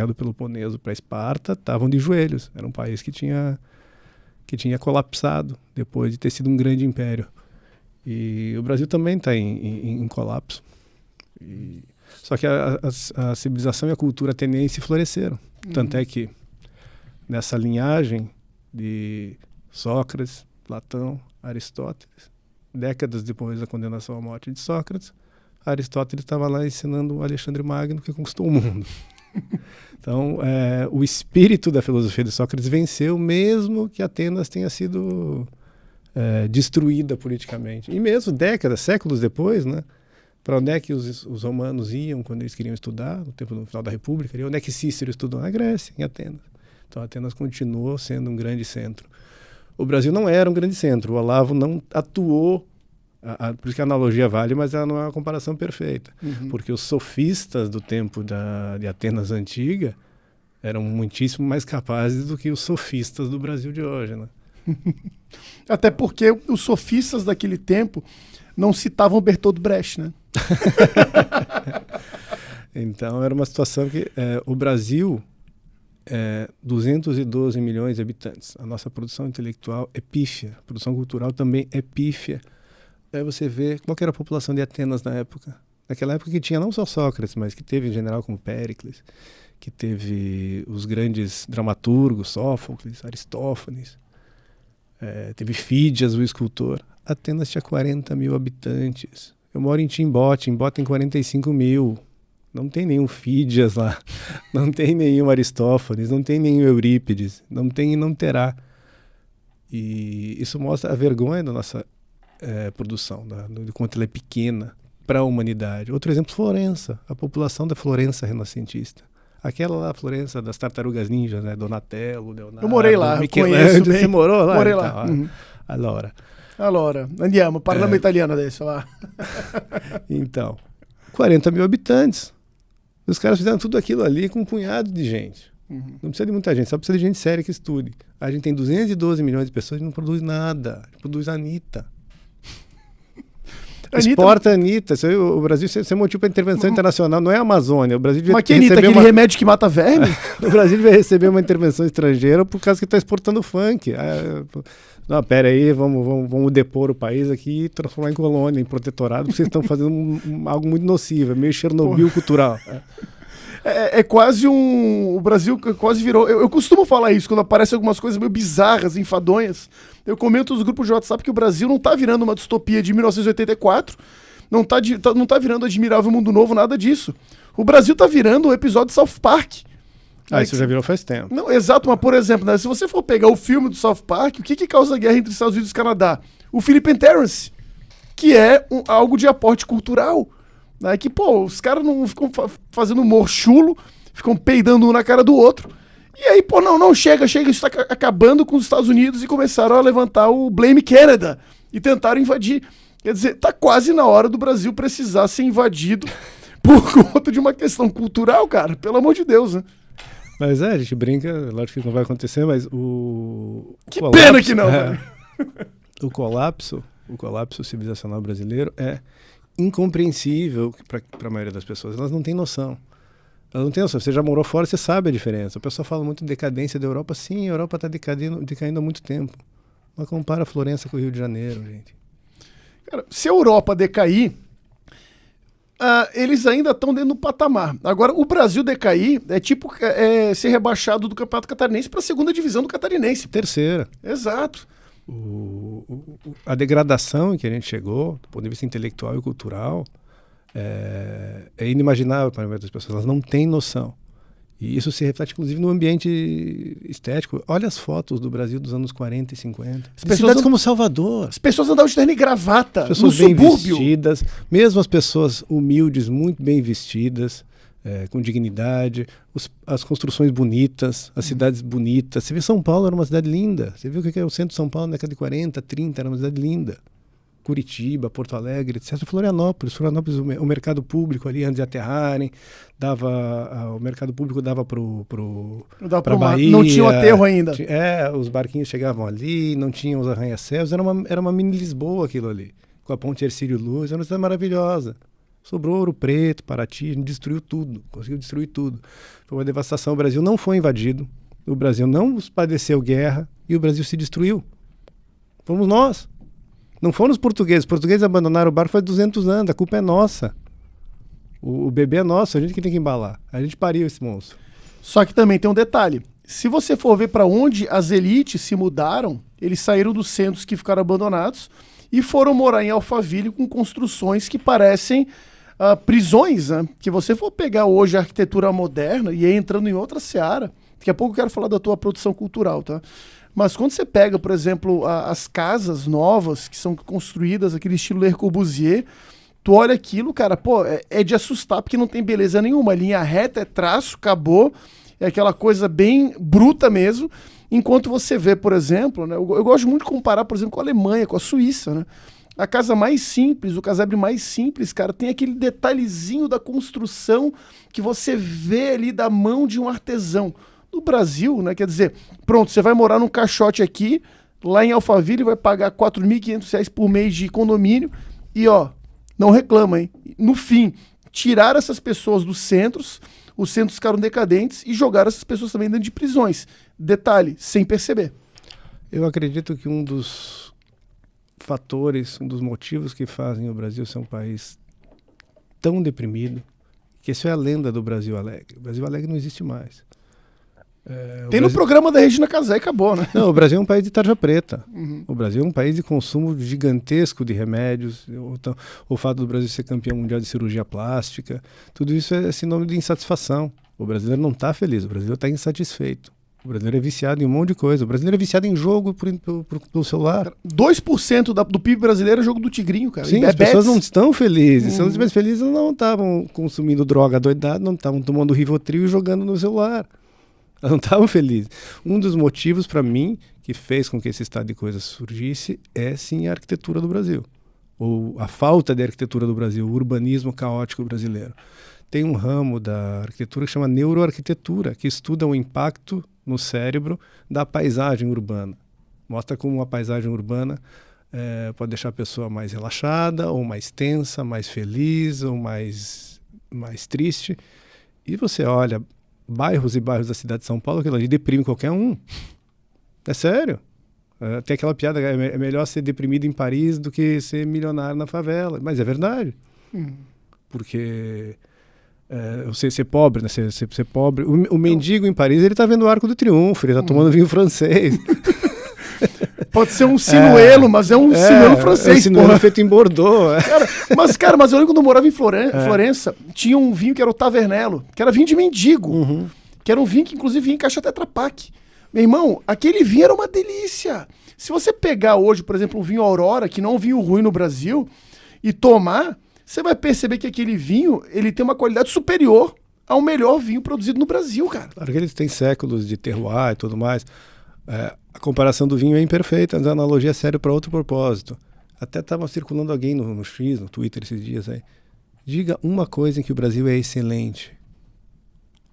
do Peloponeso para Esparta, estavam de joelhos. Era um país que tinha colapsado depois de ter sido um grande império. E o Brasil também está em colapso. Só que a civilização e a cultura ateniense floresceram. Tanto é que nessa linhagem de Sócrates, Platão, Aristóteles, décadas depois da condenação à morte de Sócrates, Aristóteles estava lá ensinando Alexandre Magno, que conquistou o mundo. Então, o espírito da filosofia de Sócrates venceu, mesmo que Atenas tenha sido destruída politicamente. E mesmo décadas, séculos depois, né, para onde é que os romanos iam quando eles queriam estudar, no final da República, onde é que Cícero estudou? Na Grécia, em Atenas. Então, Atenas continuou sendo um grande centro. O Brasil não era um grande centro, o Olavo não atuou, por isso que a analogia vale, mas ela não é uma comparação perfeita, porque os sofistas do tempo de Atenas antiga eram muitíssimo mais capazes do que os sofistas do Brasil de hoje, né? Até porque os sofistas daquele tempo não citavam Bertolt Brecht, né? Então era uma situação que o Brasil 212 milhões de habitantes. A nossa produção intelectual é pífia, a produção cultural também é pífia. Aí você vê qual que era a população de Atenas na época. Naquela época que tinha não só Sócrates, mas que teve em general como Péricles, que teve os grandes dramaturgos, Sófocles, Aristófanes, teve Fídias, o escultor. Atenas tinha 40 mil habitantes. Eu moro em Timbó tem 45 mil. Não tem nenhum Fídias lá, não tem nenhum Aristófanes, não tem nenhum Eurípides, não tem e não terá. E isso mostra a vergonha da nossa produção, de quanto ela é pequena para a humanidade. Outro exemplo, Florença, a população da Florença renascentista. Aquela lá, Florença das tartarugas ninjas, né? Donatello, Leonardo. Eu morei lá, conheço bem. Você morou lá? Morei então, lá. Allora, andiamo, parliamo italiano adesso, va. Então, 40 mil habitantes. Os caras fizeram tudo aquilo ali com um punhado de gente. Não precisa de muita gente, só precisa de gente séria que estude. A gente tem 212 milhões de pessoas e não produz nada. A gente produz Anitta. Exporta Anitta. O Brasil é motivo para intervenção internacional, não é a Amazônia. O Brasil devia Mas que Anitta, aquele remédio que mata verme? O Brasil devia receber uma intervenção estrangeira por causa que está exportando funk. Não, pera aí, vamos depor o país aqui e transformar em colônia, em protetorado, porque vocês estão fazendo algo muito nocivo, é meio Chernobyl cultural. É quase o Brasil quase virou... Eu costumo falar isso, quando aparecem algumas coisas meio bizarras, enfadonhas. Eu comento nos grupos de WhatsApp que o Brasil não tá virando uma distopia de 1984, não tá virando Admirável Mundo Novo, nada disso. O Brasil tá virando um episódio de South Park. Isso já virou faz tempo. Não, exato, mas por exemplo, né, se você for pegar o filme do South Park, o que causa a guerra entre Estados Unidos e Canadá? O Philip and Terrence, que é algo de aporte cultural. Né, que, os caras não ficam fazendo humor chulo, ficam peidando um na cara do outro. E aí, não, chega, isso tá acabando com os Estados Unidos e começaram a levantar o Blame Canada e tentaram invadir. Quer dizer, tá quase na hora do Brasil precisar ser invadido por conta de uma questão cultural, cara, pelo amor de Deus, né? Mas a gente brinca, lógico que isso não vai acontecer, mas Que colapso, pena que não, velho. O colapso civilizacional brasileiro é incompreensível para a maioria das pessoas. Elas não têm noção. Você já morou fora, você sabe a diferença. O pessoal fala muito de decadência da Europa. Sim, a Europa está decaindo há muito tempo. Mas compara a Florença com o Rio de Janeiro, gente. Cara, se a Europa decair, eles ainda estão dentro do patamar. Agora, o Brasil decair é tipo ser rebaixado do Campeonato Catarinense para a segunda divisão do Catarinense. Terceira. Exato. A degradação em que a gente chegou, do ponto de vista intelectual e cultural, é inimaginável para a maioria das pessoas. Elas não têm noção. E isso se reflete, inclusive, no ambiente estético. Olha as fotos do Brasil dos anos 40 e 50. Cidades como Salvador. As pessoas andavam de terno e gravata, as pessoas no bem subúrbio. Vestidas, mesmo as pessoas humildes, muito bem vestidas. com dignidade, as construções bonitas, as cidades bonitas. Você vê São Paulo, era uma cidade linda. Você viu o que é o centro de São Paulo na década de 40, 30, era uma cidade linda. Curitiba, Porto Alegre, etc. Florianópolis, o mercado público ali, antes de aterrarem, o mercado público dava para Bahia. Não tinha o aterro ainda. Os barquinhos chegavam ali, não tinham os arranha-céus, era uma mini Lisboa aquilo ali, com a ponte Hercílio Luz, era uma cidade maravilhosa. Sobrou Ouro Preto, Paraty, a gente destruiu tudo, conseguiu destruir tudo. Foi uma devastação, o Brasil não foi invadido, o Brasil não padeceu guerra e o Brasil se destruiu. Fomos nós. Não foram os portugueses abandonaram o barco faz 200 anos, a culpa é nossa. O bebê é nosso, a gente que tem que embalar. A gente pariu esse monstro. Só que também tem um detalhe. Se você for ver para onde as elites se mudaram, eles saíram dos centros que ficaram abandonados e foram morar em Alphaville com construções que parecem prisões, né? Que você for pegar hoje a arquitetura moderna e aí entrando em outra seara, daqui a pouco eu quero falar da tua produção cultural, tá? Mas quando você pega, por exemplo, as casas novas que são construídas, aquele estilo Le Corbusier, tu olha aquilo, cara, pô, é de assustar porque não tem beleza nenhuma. A linha reta é traço, acabou, é aquela coisa bem bruta mesmo. Enquanto você vê, por exemplo, né, eu gosto muito de comparar, por exemplo, com a Alemanha, com a Suíça, né? A casa mais simples, o casebre mais simples, cara, tem aquele detalhezinho da construção que você vê ali da mão de um artesão. No Brasil, né, quer dizer, pronto, você vai morar num caixote aqui, lá em Alphaville, vai pagar R$ 4.500 por mês de condomínio e, ó, não reclama, hein? No fim, tiraram essas pessoas dos centros, os centros ficaram decadentes e jogaram essas pessoas também dentro de prisões. Detalhe, sem perceber. Eu acredito que um dos fatores, um dos motivos que fazem o Brasil ser um país tão deprimido, que isso é a lenda do Brasil Alegre. O Brasil Alegre não existe mais. Tem no programa da Regina Casé e acabou, né? Não, o Brasil é um país de tarja preta. O Brasil é um país de consumo gigantesco de remédios. O fato do Brasil ser campeão mundial de cirurgia plástica, tudo isso é sinônimo de insatisfação. O brasileiro não está feliz, o brasileiro está insatisfeito. O brasileiro é viciado em um monte de coisa. O brasileiro é viciado em jogo pelo celular. 2% do PIB brasileiro é jogo do Tigrinho, cara. Sim, as pessoas não estão felizes. Se elas estivessem felizes, elas não estavam consumindo droga doidada, não estavam tomando Rivotril e jogando no celular. Elas não estavam felizes. Um dos motivos, para mim, que fez com que esse estado de coisas surgisse é, sim, a arquitetura do Brasil. Ou a falta de arquitetura do Brasil, o urbanismo caótico brasileiro. Tem um ramo da arquitetura que chama neuroarquitetura, que estuda o impacto no cérebro da paisagem urbana. Mostra como uma paisagem urbana pode deixar a pessoa mais relaxada, ou mais tensa, mais feliz, ou mais triste. E você olha bairros e bairros da cidade de São Paulo, aquilo ali deprime qualquer um. É sério. Tem aquela piada, é melhor ser deprimido em Paris do que ser milionário na favela. Mas é verdade. Porque você ser pobre, né? Ser pobre. O mendigo em Paris, ele tá vendo o Arco do Triunfo, ele tá tomando vinho francês. Pode ser um sinuelo, mas é um sinuelo francês. É um sinuelo feito em Bordeaux. Cara, mas eu lembro quando eu morava em Florença, tinha um vinho que era o Tavernello, que era vinho de mendigo. Que era um vinho que, inclusive, vinha em caixa Tetra Pak. Meu irmão, aquele vinho era uma delícia. Se você pegar hoje, por exemplo, um vinho Aurora, que não é um vinho ruim no Brasil, e tomar, você vai perceber que aquele vinho, ele tem uma qualidade superior ao melhor vinho produzido no Brasil, cara. Claro que eles têm séculos de terroir e tudo mais. A comparação do vinho é imperfeita, mas a analogia é séria para outro propósito. Até estava circulando alguém no X, no Twitter esses dias aí. Diga uma coisa em que o Brasil é excelente.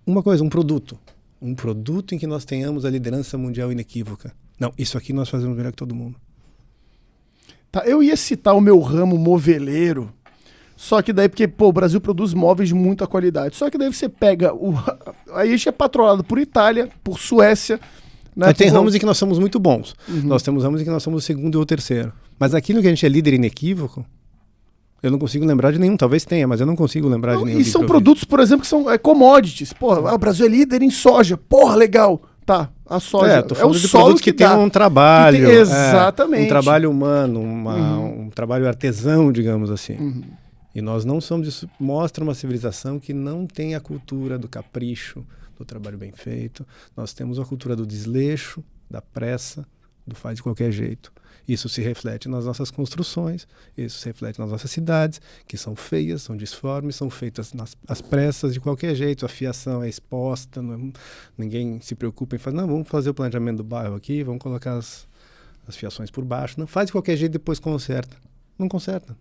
Uma coisa, um produto. Um produto em que nós tenhamos a liderança mundial inequívoca. Não, isso aqui nós fazemos melhor que todo mundo. Tá, eu ia citar o meu ramo moveleiro, só que daí, porque, o Brasil produz móveis de muita qualidade. Só que daí você pega, aí a gente é patrocinado por Itália, por Suécia, né? Tem ramos em que nós somos muito bons. Nós temos ramos em que nós somos o segundo ou o terceiro. Mas aquilo que a gente é líder inequívoco, eu não consigo lembrar de nenhum. Talvez tenha, mas eu não consigo lembrar de nenhum. E são produtos, por exemplo, que são commodities. Porra, o Brasil é líder em soja. Porra, legal. Tá, a soja tô falando o de solo produtos que tem um trabalho. Exatamente. Um trabalho humano, um trabalho artesão, digamos assim. E nós não somos isso. Mostra uma civilização que não tem a cultura do capricho, do trabalho bem feito. Nós temos a cultura do desleixo, da pressa, do faz de qualquer jeito. Isso se reflete nas nossas construções, isso se reflete nas nossas cidades, que são feias, são disformes, são feitas às pressas de qualquer jeito, a fiação é exposta, ninguém se preocupa em fazer, não, vamos fazer o planejamento do bairro aqui, vamos colocar as fiações por baixo, não, faz de qualquer jeito e depois conserta. Não conserta.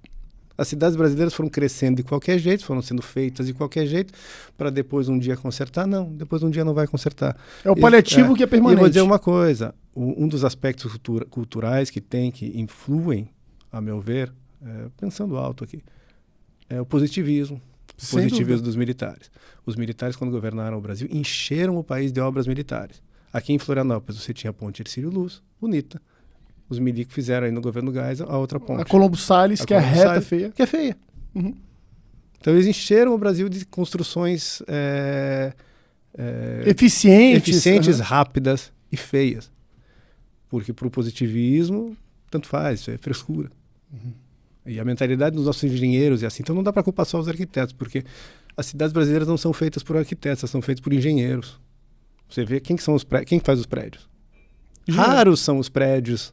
As cidades brasileiras foram crescendo de qualquer jeito, foram sendo feitas de qualquer jeito, para depois um dia consertar. Não, depois um dia não vai consertar. É o paliativo que é permanente. E eu vou dizer uma coisa, um dos aspectos culturais que influem, a meu ver, pensando alto aqui, é o positivismo. O positivismo dos militares. Os militares, quando governaram o Brasil, encheram o país de obras militares. Aqui em Florianópolis você tinha a ponte Hercílio Luz, bonita. Os milicos fizeram aí no governo Geisel a outra ponte. A Colombo Salles, que é reta, feia. Que é feia. Uhum. Então eles encheram o Brasil de construções eficientes, rápidas e feias. Porque para o positivismo, tanto faz, isso é frescura. Uhum. E a mentalidade dos nossos engenheiros é assim. Então não dá para culpar só os arquitetos, porque as cidades brasileiras não são feitas por arquitetos, elas são feitas por engenheiros. Você vê quem faz os prédios. Raros são os prédios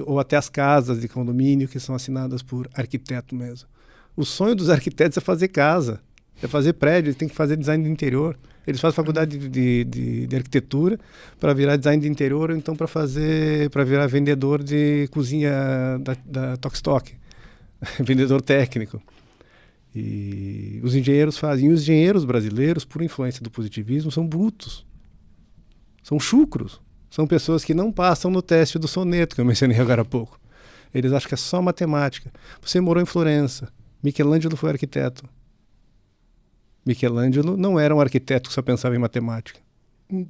ou até as casas de condomínio que são assinadas por arquiteto mesmo. O sonho dos arquitetos é fazer casa, é fazer prédio, eles têm que fazer design de interior. Eles fazem faculdade de arquitetura para virar design de interior ou então para virar vendedor de cozinha da Tokstok, vendedor técnico. E os engenheiros fazem. E os engenheiros brasileiros, por influência do positivismo, são brutos, são chucros. São pessoas que não passam no teste do soneto, que eu mencionei agora há pouco. Eles acham que é só matemática. Você morou em Florença. Michelangelo foi arquiteto. Michelangelo não era um arquiteto que só pensava em matemática. O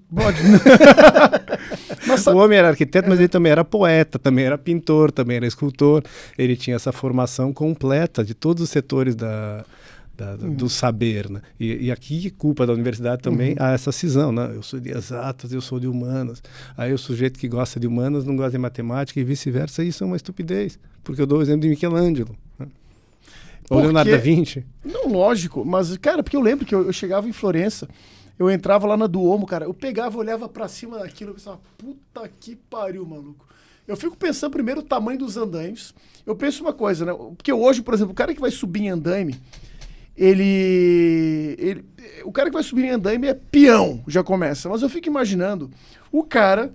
homem era arquiteto, mas ele também era poeta, também era pintor, também era escultor. Ele tinha essa formação completa de todos os setores do saber, né? E aqui, culpa da universidade também, há essa cisão, né? Eu sou de exatas, eu sou de humanas. Aí o sujeito que gosta de humanas não gosta de matemática e vice-versa. Isso é uma estupidez, porque eu dou o exemplo de Michelangelo, né? Ou Leonardo da Vinci. Não, lógico, mas, cara, porque eu lembro que eu chegava em Florença, eu entrava lá na Duomo, cara, eu pegava, olhava pra cima daquilo e pensava, puta que pariu, maluco. Eu fico pensando primeiro o tamanho dos andaimes. Eu penso uma coisa, né? Porque hoje, por exemplo, o cara que vai subir em andaime, o cara que vai subir em andaime é peão, já começa. Mas eu fico imaginando o cara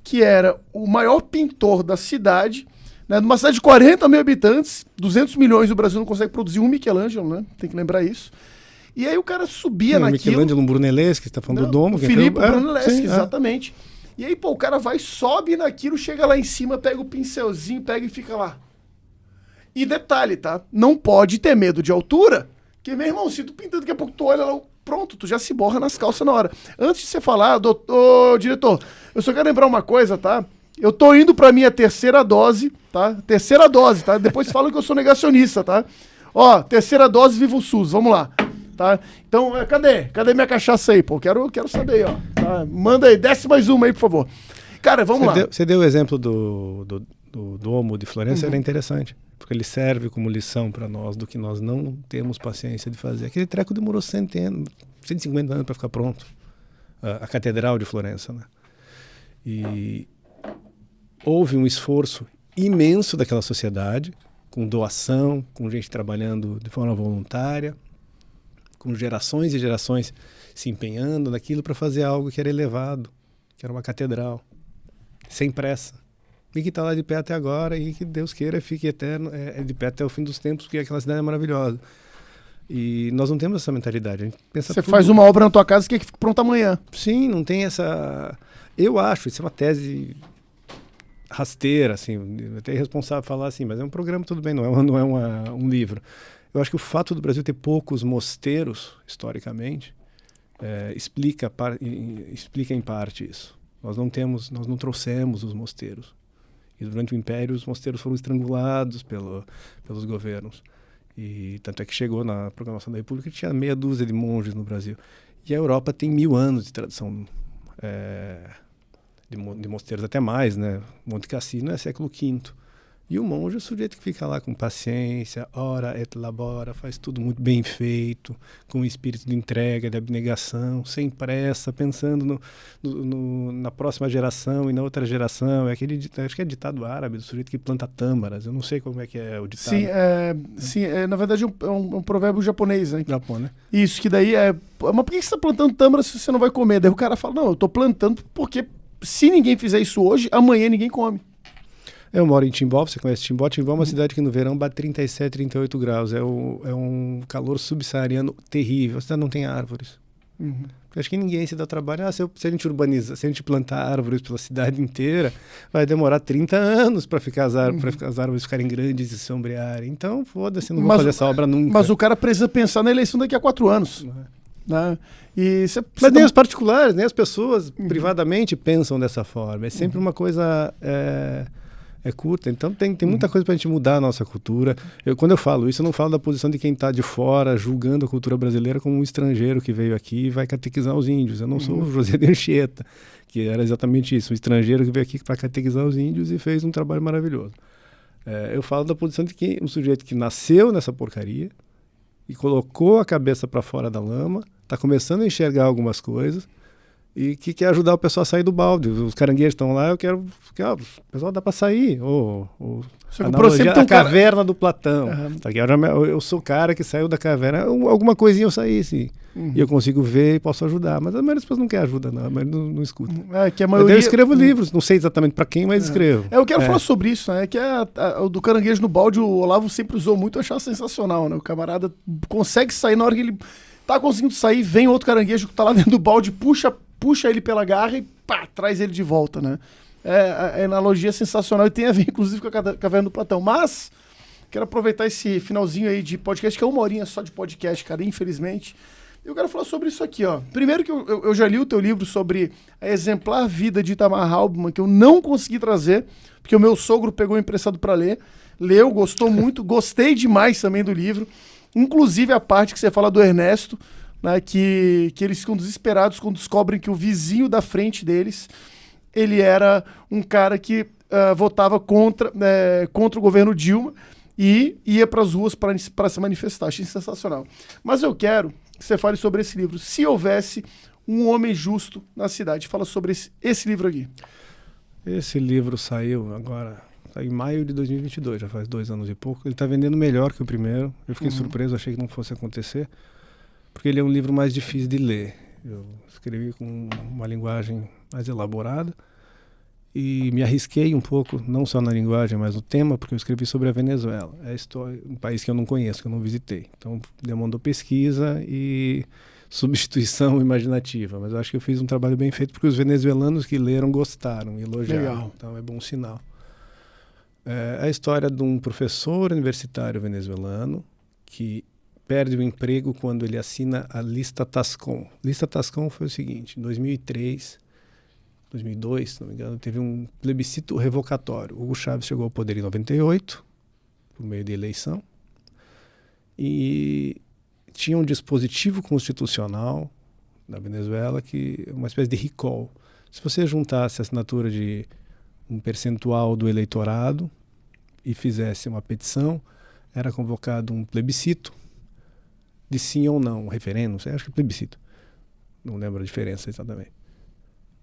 que era o maior pintor da cidade, né, numa cidade de 40 mil habitantes, 200 milhões, o Brasil não consegue produzir um Michelangelo, né? Tem que lembrar isso. E aí o cara subia naquilo. Michelangelo, um Brunelleschi, você tá falando do Domo. Filipe Brunelleschi, exatamente. E aí, pô, o cara vai, sobe naquilo, chega lá em cima, pega o pincelzinho, pega e fica lá. E detalhe, tá? Não pode ter medo de altura, que, meu irmão, se tu pinta daqui a pouco, tu olha lá, pronto, tu já se borra nas calças na hora. Antes de você falar, diretor, eu só quero lembrar uma coisa, tá? Eu tô indo pra minha terceira dose, tá? Terceira dose, tá? Depois falam que eu sou negacionista, tá? Ó, terceira dose, viva o SUS, vamos lá, tá? Então, cadê minha cachaça aí, pô? Quero saber, ó. Tá? Manda aí, desce mais uma aí, por favor. Cara, vamos lá. Você deu o exemplo do Domo de Florença, era interessante, porque ele serve como lição para nós do que nós não temos paciência de fazer. Aquele treco demorou 150 anos para ficar pronto, a Catedral de Florença, né? E houve um esforço imenso daquela sociedade, com doação, com gente trabalhando de forma voluntária, com gerações e gerações se empenhando naquilo para fazer algo que era elevado, que era uma catedral, sem pressa. E que está lá de pé até agora e que Deus queira fique eterno, de pé até o fim dos tempos, porque aquela cidade é maravilhosa. E nós não temos essa mentalidade. A gente pensa Você faz uma obra na tua casa que fica pronta amanhã. Sim, não tem essa... Eu acho, isso é uma tese rasteira, assim, até irresponsável falar assim, mas é um programa, tudo bem, não é um livro. Eu acho que o fato do Brasil ter poucos mosteiros, historicamente, explica em parte isso. Nós não trouxemos os mosteiros. E durante o Império, os mosteiros foram estrangulados pelos governos. E tanto é que chegou na proclamação da República que tinha meia dúzia de monges no Brasil. E a Europa tem 1000 anos de tradição de mosteiros, até mais, né? Monte Cassino é século V. E o monge é o sujeito que fica lá com paciência, ora et labora, faz tudo muito bem feito, com um espírito de entrega, de abnegação, sem pressa, pensando na próxima geração e na outra geração. É aquele, acho que é ditado árabe, do sujeito que planta tâmaras. Eu não sei como é que é o ditado. Sim, na verdade é um provérbio japonês, né? Japão, né? Isso, que daí mas por que você tá plantando tâmara se você não vai comer? Daí o cara fala, não, eu tô plantando porque se ninguém fizer isso hoje, amanhã ninguém come. Eu moro em Timbó, você conhece Timbó? Timbó é uma cidade que no verão bate 37, 38 graus. É um calor subsaariano terrível. A cidade não tem árvores. Porque acho que ninguém se dá trabalho. Se a gente urbanizar, se a gente plantar árvores pela cidade inteira, vai demorar 30 anos para as árvores ficarem grandes e sombrearem. Então, foda-se, não vou fazer essa obra nunca. Mas o cara precisa pensar na eleição daqui a 4 anos. Né? Mas nem os particulares, nem as pessoas privadamente pensam dessa forma. É sempre uma coisa... É curta, então tem muita coisa para a gente mudar a nossa cultura. Quando eu falo isso, eu não falo da posição de quem está de fora, julgando a cultura brasileira como um estrangeiro que veio aqui e vai catequizar os índios. Eu não sou o José de Anchieta, que era exatamente isso, um estrangeiro que veio aqui para catequizar os índios e fez um trabalho maravilhoso. Eu falo da posição de que um sujeito que nasceu nessa porcaria e colocou a cabeça para fora da lama, está começando a enxergar algumas coisas, e que quer ajudar o pessoal a sair do balde. Os caranguejos estão lá, o pessoal dá para sair. A caverna do Platão. Eu sou o cara que saiu da caverna. Alguma coisinha eu saí, sim. E eu consigo ver e posso ajudar. Mas a maioria das pessoas não quer ajuda, não. A maioria não escuta. Eu escrevo livros, não sei exatamente para quem, mas escrevo. Eu quero falar sobre isso, né? Que o do caranguejo no balde, o Olavo sempre usou muito, eu achava sensacional, né? O camarada consegue sair, na hora que ele tá conseguindo sair, vem outro caranguejo que tá lá dentro do balde, puxa ele pela garra e pá, traz ele de volta, né? A analogia é sensacional e tem a ver, inclusive, com a caverna do Platão. Mas, quero aproveitar esse finalzinho aí de podcast, que é 1 horinha só de podcast, cara, infelizmente. Eu quero falar sobre isso aqui, ó. Primeiro que eu já li o teu livro sobre a exemplar vida de Itamar Hauptmann, que eu não consegui trazer, porque o meu sogro pegou emprestado para ler. Leu, gostou muito, gostei demais também do livro. Inclusive a parte que você fala do Ernesto, né, que eles ficam desesperados quando descobrem que o vizinho da frente deles, ele era um cara que votava contra o governo Dilma e ia para as ruas para se manifestar. Achei sensacional. Mas eu quero que você fale sobre esse livro. Se houvesse um homem justo na cidade. Fala sobre esse livro aqui. Esse livro saiu agora... em maio de 2022, já faz 2 anos e pouco. Ele está vendendo melhor que o primeiro. Eu fiquei surpreso, achei que não fosse acontecer, porque ele é um livro mais difícil de ler. Eu escrevi com uma linguagem mais elaborada e me arrisquei um pouco, não só na linguagem, mas no tema, porque eu escrevi sobre a Venezuela. É um país que eu não conheço, que eu não visitei. Então, demandou pesquisa e substituição imaginativa. Mas eu acho que eu fiz um trabalho bem feito, porque os venezuelanos que leram gostaram, elogiaram. Legal. Então, é bom sinal. É a história de um professor universitário venezuelano que perde o emprego quando ele assina a Lista Tascom. Lista Tascom foi o seguinte: em 2003, 2002, se não me engano, teve um plebiscito revocatório. Hugo Chávez chegou ao poder em 98, por meio de eleição, e tinha um dispositivo constitucional da Venezuela, que uma espécie de recall. Se você juntasse a assinatura de um percentual do eleitorado e fizesse uma petição, era convocado um plebiscito de sim ou não, um referendo, acho que é plebiscito, não lembro a diferença exatamente.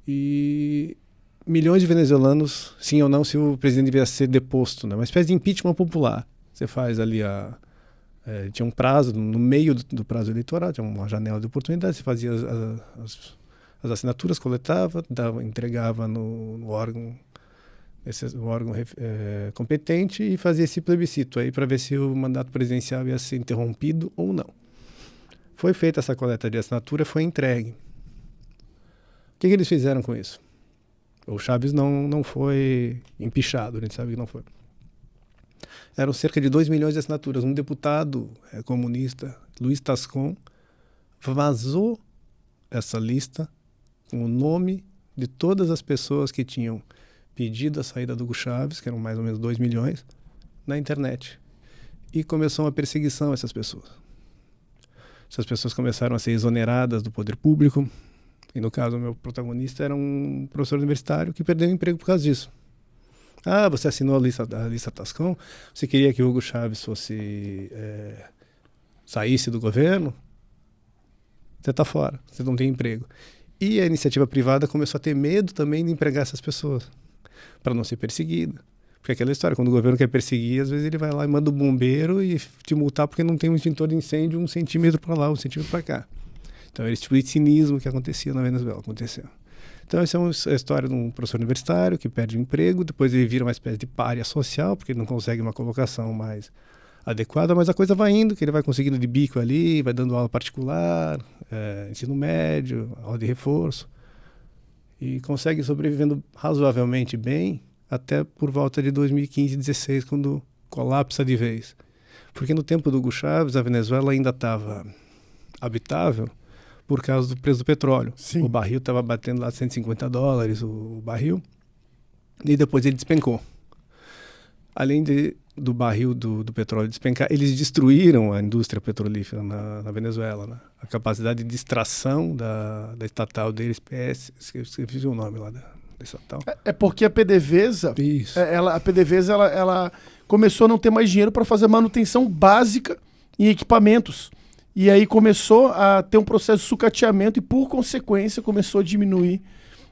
E milhões de venezuelanos, sim ou não, se o presidente devia ser deposto, né? Uma espécie de impeachment popular. Você faz ali tinha um prazo, no meio do prazo eleitoral, tinha uma janela de oportunidade, você fazia as assinaturas, coletava, entregava no órgão, o órgão competente, e fazia esse plebiscito aí para ver se o mandato presidencial ia ser interrompido ou não. Foi feita essa coleta de assinatura, foi entregue. O que eles fizeram com isso? O Chávez não foi empichado, a gente sabe que não foi. Eram cerca de 2 milhões de assinaturas. Um deputado comunista, Luiz Tascom, vazou essa lista com o nome de todas as pessoas que tinham pedido a saída do Hugo Chávez, que eram mais ou menos 2 milhões, na internet. E começou uma perseguição a essas pessoas. Essas pessoas começaram a ser exoneradas do poder público. E no caso, o meu protagonista era um professor universitário que perdeu o emprego por causa disso. Ah, você assinou a lista Tascom? Você queria que o Hugo Chávez saísse do governo? Você está fora, você não tem emprego. E a iniciativa privada começou a ter medo também de empregar essas pessoas, para não ser perseguida. Porque aquela história, quando o governo quer perseguir, às vezes ele vai lá e manda o bombeiro e te multar porque não tem um extintor de incêndio 1 centímetro para lá, 1 centímetro para cá. Então, esse tipo de cinismo que acontecia na Venezuela, aconteceu. Então, essa é a história de um professor universitário que perde o emprego, depois ele vira uma espécie de pária social, porque ele não consegue uma colocação mais adequada, mas a coisa vai indo, que ele vai conseguindo de bico ali, vai dando aula particular, ensino médio, aula de reforço, e consegue sobrevivendo razoavelmente bem até por volta de 2015, 2016, quando colapsa de vez. Porque no tempo do Hugo Chávez, a Venezuela ainda estava habitável por causa do preço do petróleo. Sim. O barril estava batendo lá $150 o barril, e depois ele despencou. Além do barril do petróleo despencar, eles destruíram a indústria petrolífera na Venezuela, né? A capacidade de extração da estatal deles, esqueci o nome lá da estatal. É porque a PDVSA, Isso. a PDVSA ela começou a não ter mais dinheiro para fazer manutenção básica em equipamentos. E aí começou a ter um processo de sucateamento e, por consequência, começou a diminuir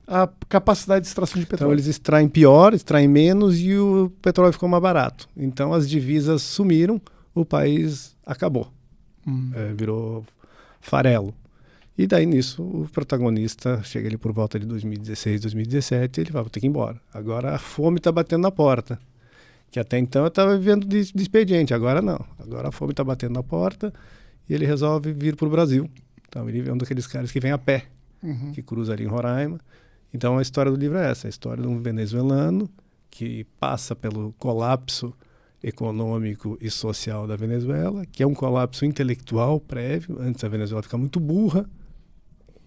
a capacidade de extração de Então petróleo. eles extraem pior, extraem menos e o petróleo ficou mais barato. Então as divisas sumiram, o país acabou. Virou farelo. E daí nisso o protagonista chega ali por volta de 2016, 2017 e ele vai ter que ir embora. Agora a fome está batendo na porta. Que até então eu estava vivendo de expediente, agora não. Agora a fome está batendo na porta e ele resolve vir para o Brasil. Então ele é um daqueles caras que vem a pé, que cruza ali em Roraima. Então a história do livro é essa, a história de um venezuelano que passa pelo colapso econômico e social da Venezuela, que é um colapso intelectual prévio, antes a Venezuela ficar muito burra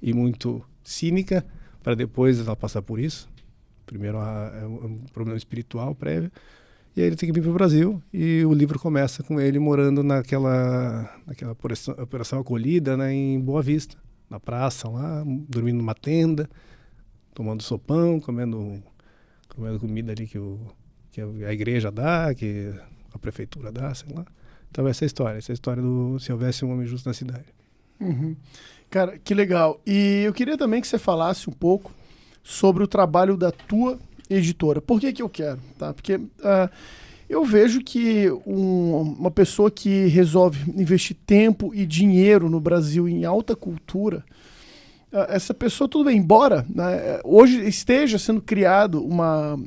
e muito cínica, para depois ela passar por isso. Primeiro é um problema espiritual prévio, e aí ele tem que vir para o Brasil, e o livro começa com ele morando naquela operação acolhida, né, em Boa Vista, na praça lá, dormindo numa tenda, tomando sopão, comendo comida ali que a igreja dá, que a prefeitura dá, sei lá. Então essa é a história do Se Houvesse um Homem Justo na Cidade. Cara, que legal. E eu queria também que você falasse um pouco sobre o trabalho da tua editora. Por que eu quero? Tá? Porque eu vejo que uma pessoa que resolve investir tempo e dinheiro no Brasil em alta cultura, essa pessoa, tudo bem, embora, né, hoje esteja sendo criado uma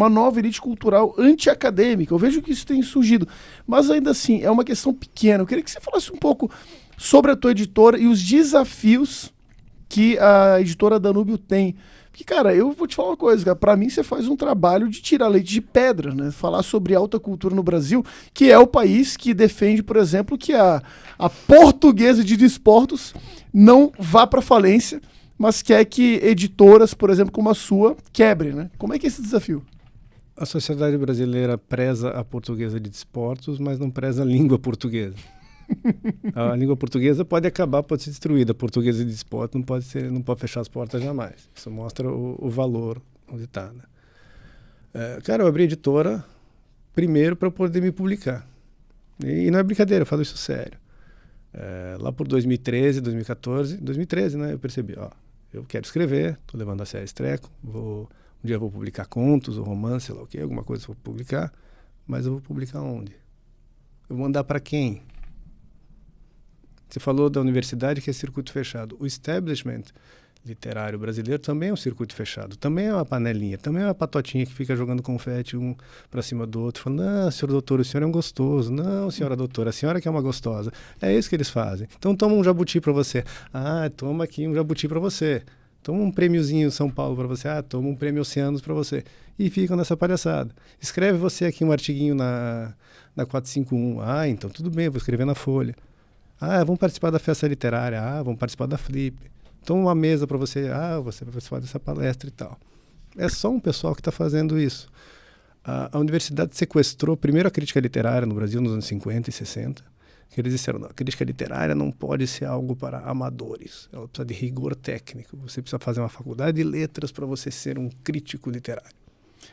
nova elite cultural anti-acadêmica, eu vejo que isso tem surgido, mas ainda assim é uma questão pequena. Eu queria que você falasse um pouco sobre a tua editora e os desafios que a editora Danúbio tem. Porque, cara, eu vou te falar uma coisa, cara, pra mim você faz um trabalho de tirar leite de pedra, né? Falar sobre alta cultura no Brasil, que é o país que defende, por exemplo, que a Portuguesa de Desportos não vá pra falência, mas quer que editoras, por exemplo, como a sua, quebrem, né? Como é que é esse desafio? A sociedade brasileira preza a Portuguesa de Desportos, mas não preza a língua portuguesa. A língua portuguesa pode acabar, pode ser destruída. A Portuguesa de Desportos não pode fechar as portas jamais. Isso mostra o valor onde está, né? Cara, eu abri a editora primeiro para poder me publicar. E não é brincadeira, eu falo isso sério. Lá por 2013, 2013, né, eu percebi, eu quero escrever, estou levando a sério esse treco, um dia eu vou publicar contos ou romance, sei lá o quê, alguma coisa eu vou publicar, mas eu vou publicar onde? Eu vou mandar para quem? Você falou da universidade, que é circuito fechado. O establishment literário brasileiro também é um circuito fechado, também é uma panelinha, também é uma patotinha que fica jogando confete um para cima do outro, falando, não, senhor doutor, o senhor é um gostoso, não, senhora doutora, a senhora que é uma gostosa. É isso que eles fazem. Então toma um jabuti para você. Toma aqui um jabuti para você. Toma um prêmiozinho São Paulo para você. Toma um prêmio Oceanos para você. E ficam nessa palhaçada. Escreve você aqui um artiguinho na 451. Então tudo bem, eu vou escrever na Folha. Vamos participar da festa literária. Vamos participar da Flip. Então uma mesa para você. Você vai participar dessa palestra e tal. É só um pessoal que está fazendo isso. A universidade sequestrou primeiro a crítica literária no Brasil nos anos 50 e 60. Que eles disseram, não, a crítica literária não pode ser algo para amadores. Ela precisa de rigor técnico. Você precisa fazer uma faculdade de letras para você ser um crítico literário.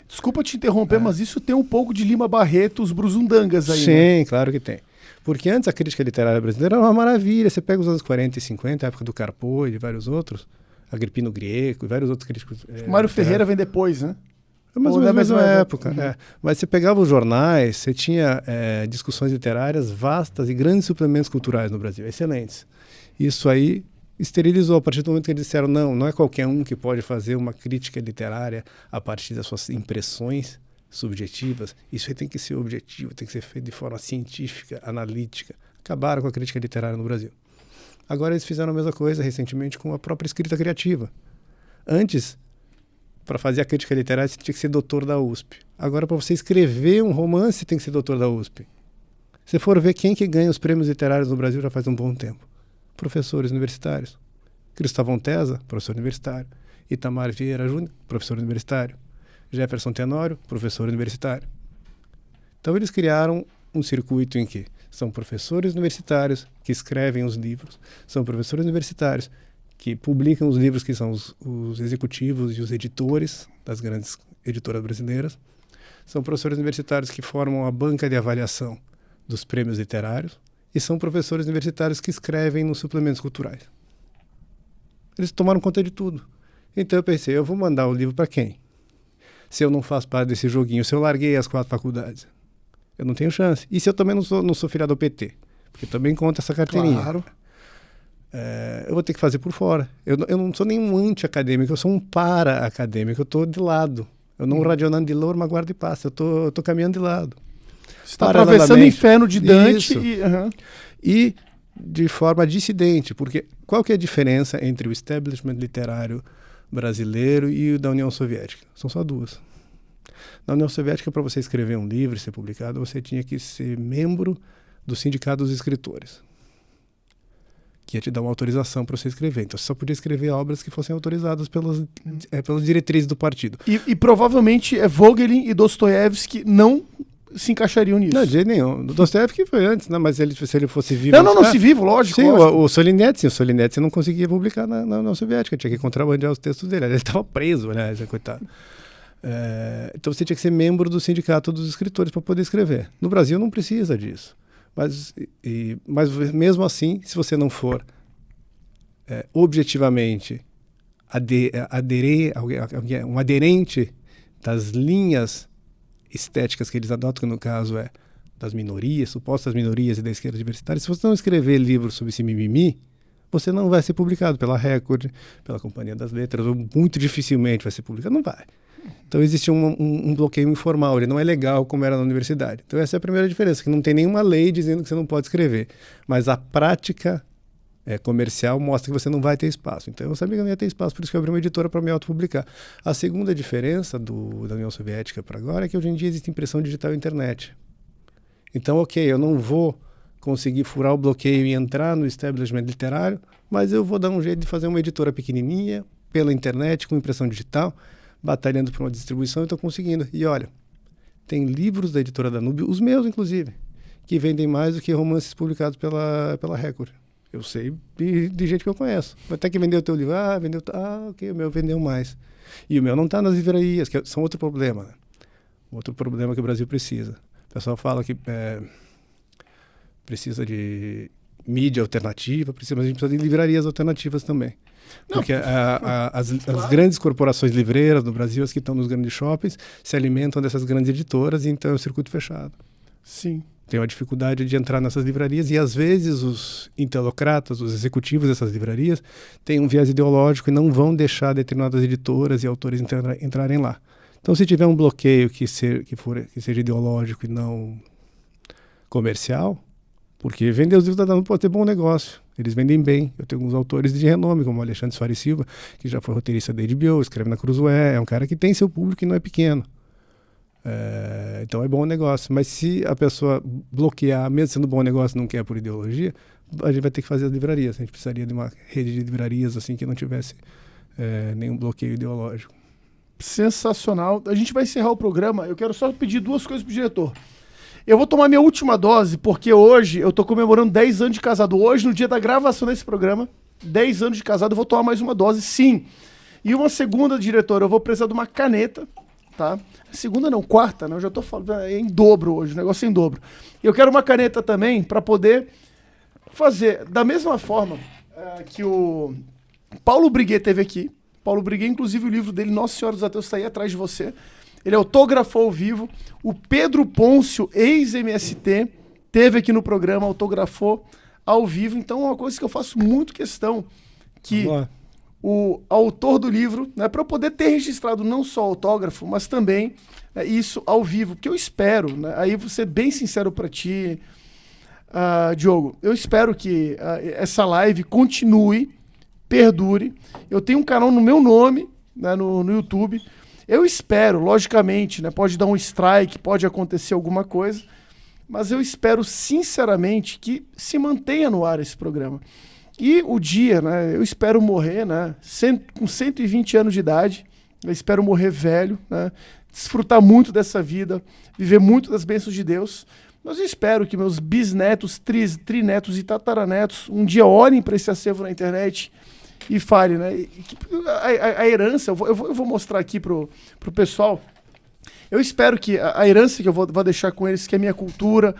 Desculpa te interromper, mas isso tem um pouco de Lima Barreto, os Brusundangas aí, Sim, né? claro que tem. Porque antes a crítica literária brasileira era uma maravilha. Você pega os anos 40 e 50, a época do Carpo e de vários outros, Agripino Grieco e vários outros críticos. Mário Ferreira vem depois, né? Mas Ou na da mesma mesma época. Mas você pegava os jornais, você tinha discussões literárias vastas e grandes suplementos culturais no Brasil, excelentes. Isso aí esterilizou a partir do momento que eles disseram não é qualquer um que pode fazer uma crítica literária a partir das suas impressões subjetivas. Isso aí tem que ser objetivo, tem que ser feito de forma científica, analítica. Acabaram com a crítica literária no Brasil. Agora eles fizeram a mesma coisa recentemente com a própria escrita criativa. Antes, para fazer a crítica literária, você tinha que ser doutor da USP. Agora, para você escrever um romance, tem que ser doutor da USP. Se for ver quem que ganha os prêmios literários no Brasil já faz um bom tempo. Professores universitários. Cristóvão Tesa, professor universitário. Itamar Vieira Júnior, professor universitário. Jefferson Tenório, professor universitário. Então eles criaram um circuito em que são professores universitários que escrevem os livros, são professores universitários que publicam os livros, que são os executivos e os editores das grandes editoras brasileiras, são professores universitários que formam a banca de avaliação dos prêmios literários e são professores universitários que escrevem nos suplementos culturais. Eles tomaram conta de tudo. Então eu pensei, eu vou mandar o livro para quem? Se eu não faço parte desse joguinho, se eu larguei as 4 faculdades, eu não tenho chance. E se eu também não sou filiado ao PT? Porque também conta essa carteirinha. Claro. Eu vou ter que fazer por fora. Eu não sou nenhum anti-acadêmico, eu sou um para-acadêmico, eu estou de lado. Eu não radionando de louro, mas guarda e passa. Eu tô caminhando de lado. Você está atravessando o inferno de Dante. Isso. Uhum. E de forma dissidente, porque qual que é a diferença entre o establishment literário brasileiro e o da União Soviética? São só duas. Na União Soviética, para você escrever um livro e ser publicado, você tinha que ser membro do Sindicato dos Escritores, que ia te dar uma autorização para você escrever. Então, você só podia escrever obras que fossem autorizadas pelas diretrizes do partido. E provavelmente Vogelin e Dostoiévski não se encaixariam nisso. Não, de jeito nenhum. Dostoiévski foi antes, né? Mas se ele fosse vivo... Não, se vivo, lógico. Sim, lógico. o Solinetsyn não conseguia publicar na União Soviética, tinha que contrabandear os textos dele. Ele estava preso, aliás, coitado. Então você tinha que ser membro do Sindicato dos Escritores para poder escrever. No Brasil não precisa disso. Mas mesmo assim, se você não for objetivamente um aderente das linhas estéticas que eles adotam, que no caso é das minorias, supostas minorias e da esquerda diversitária, se você não escrever livros sobre esse mimimi, você não vai ser publicado pela Record, pela Companhia das Letras, ou muito dificilmente vai ser publicado, não vai. Então existe um bloqueio informal, ele não é legal como era na universidade. Então essa é a primeira diferença, que não tem nenhuma lei dizendo que você não pode escrever, mas a prática comercial mostra que você não vai ter espaço. Então eu sabia que eu não ia ter espaço, por isso que eu abri uma editora para me autopublicar. A segunda diferença da União Soviética para agora é que hoje em dia existe impressão digital e internet. Então, ok, eu não vou conseguir furar o bloqueio e entrar no establishment literário, mas eu vou dar um jeito de fazer uma editora pequenininha, pela internet, com impressão digital, batalhando por uma distribuição, e estou conseguindo. E olha, tem livros da editora Danúbio, os meus inclusive, que vendem mais do que romances publicados pela Record. Eu sei de gente que eu conheço. Até que vendeu o teu livro, ok, o meu vendeu mais. E o meu não está nas livrarias, que são outro problema. Né? Outro problema que o Brasil precisa. O pessoal fala que precisa de mídia alternativa, mas a gente precisa de livrarias alternativas também. Não, porque as grandes corporações livreiras no Brasil, as que estão nos grandes shoppings, se alimentam dessas grandes editoras, e então é um circuito fechado. Sim. Tem uma dificuldade de entrar nessas livrarias, e às vezes os interlocratas, os executivos dessas livrarias, têm um viés ideológico e não vão deixar determinadas editoras e autores entrarem lá. Então, se tiver um bloqueio que seja ideológico e não comercial, porque vender os livros da Danúbio pode ter bom negócio. Eles vendem bem. Eu tenho alguns autores de renome, como o Alexandre Soares Silva, que já foi roteirista da HBO, escreve na Cruzoé, é um cara que tem seu público e não é pequeno. Então é bom negócio. Mas se a pessoa bloquear, mesmo sendo bom negócio, não quer por ideologia, a gente vai ter que fazer as livrarias. A gente precisaria de uma rede de livrarias assim que não tivesse nenhum bloqueio ideológico. Sensacional. A gente vai encerrar o programa. Eu quero só pedir 2 coisas pro diretor. Eu vou tomar minha última dose, porque hoje eu tô comemorando 10 anos de casado. Hoje, no dia da gravação desse programa, 10 anos de casado, eu vou tomar mais uma dose, sim. E uma segunda, diretor, eu vou precisar de uma caneta, tá? Segunda não, quarta, né? Eu já tô falando, é em dobro hoje, o negócio é em dobro. E eu quero uma caneta também para poder fazer da mesma forma que o Paulo Briguet teve aqui. Paulo Briguet, inclusive o livro dele, Nossa Senhora dos Ateus, está aí atrás de você. Ele autografou ao vivo. O Pedro Pôncio, ex-MST, teve aqui no programa, autografou ao vivo. Então é uma coisa que eu faço muito questão, que o autor do livro, né, para eu poder ter registrado não só o autógrafo, mas também isso ao vivo, porque eu espero, né, aí vou ser bem sincero para ti, Diogo, eu espero que essa live continue, perdure. Eu tenho um canal no meu nome, né, no YouTube. Eu espero, logicamente, né, pode dar um strike, pode acontecer alguma coisa, mas eu espero sinceramente que se mantenha no ar esse programa. E o dia, né, eu espero morrer, né, com 120 anos de idade, eu espero morrer velho, né, desfrutar muito dessa vida, viver muito das bênçãos de Deus, mas eu espero que meus bisnetos, trinetos e tataranetos um dia olhem para esse acervo na internet e falem, né, a herança, eu vou mostrar aqui pro pessoal, eu espero que a herança que eu vou deixar com eles, que é a minha cultura,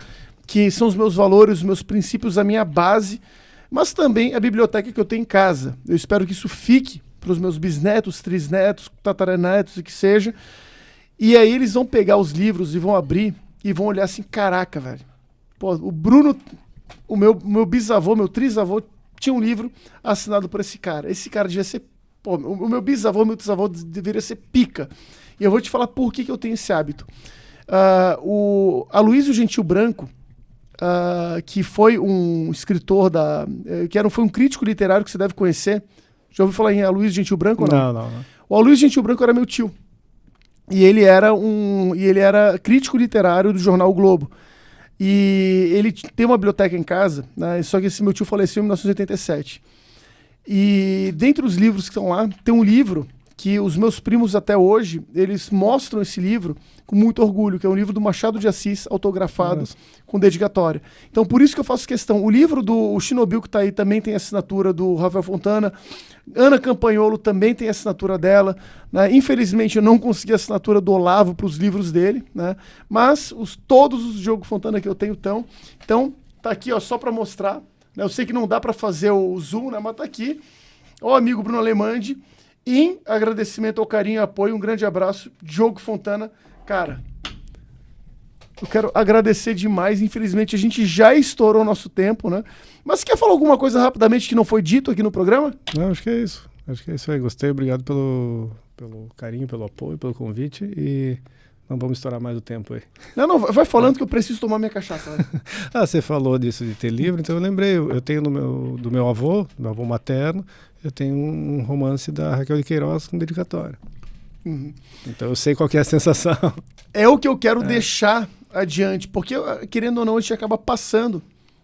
que são os meus valores, os meus princípios, a minha base, mas também a biblioteca que eu tenho em casa. Eu espero que isso fique para os meus bisnetos, trisnetos, tataranetos, o que seja. E aí eles vão pegar os livros e vão abrir e vão olhar assim, caraca, velho. Pô, o Bruno, o meu bisavô, meu trisavô, tinha um livro assinado por esse cara. Esse cara devia ser... Pô, o meu bisavô, meu trisavô deveria ser pica. E eu vou te falar por que eu tenho esse hábito. O Aloysio Gentil Branco, que foi um escritor foi um crítico literário que você deve conhecer. Já ouviu falar em Aloysio Gentil Branco ou não? Não. O Aloysio Gentil Branco era meu tio. E ele era crítico literário do jornal o Globo. E ele tem uma biblioteca em casa, né, só que esse meu tio faleceu em 1987. E dentre os livros que estão lá, tem um livro que os meus primos até hoje, eles mostram esse livro com muito orgulho, que é um livro do Machado de Assis, autografado, com dedicatória. Então, por isso que eu faço questão. O livro do Shinobil, que está aí, também tem assinatura do Rafael Fontana. Ana Campagnolo também tem assinatura dela. Né? Infelizmente, eu não consegui a assinatura do Olavo para os livros dele, né? Mas todos os Diogo Fontana que eu tenho estão. Então, tá aqui, ó, só para mostrar. Né? Eu sei que não dá para fazer o zoom, né? Mas tá aqui. Ó, amigo Bruno Alemande. Em agradecimento ao carinho e apoio, um grande abraço, Diogo Fontana. Cara, eu quero agradecer demais. Infelizmente, a gente já estourou nosso tempo, né? Mas quer falar alguma coisa rapidamente que não foi dito aqui no programa? Não, acho que é isso. Acho que é isso aí. Gostei, obrigado pelo carinho, pelo apoio, pelo convite e não vamos estourar mais o tempo aí. Não, vai falando que eu preciso tomar minha cachaça. Né? Você falou disso de ter livro, então eu lembrei, eu tenho do meu avô materno, eu tenho um romance da Raquel de Queiroz com dedicatória. Uhum. Então eu sei qual que é a sensação. É o que eu quero deixar adiante, porque querendo ou não a gente acaba passando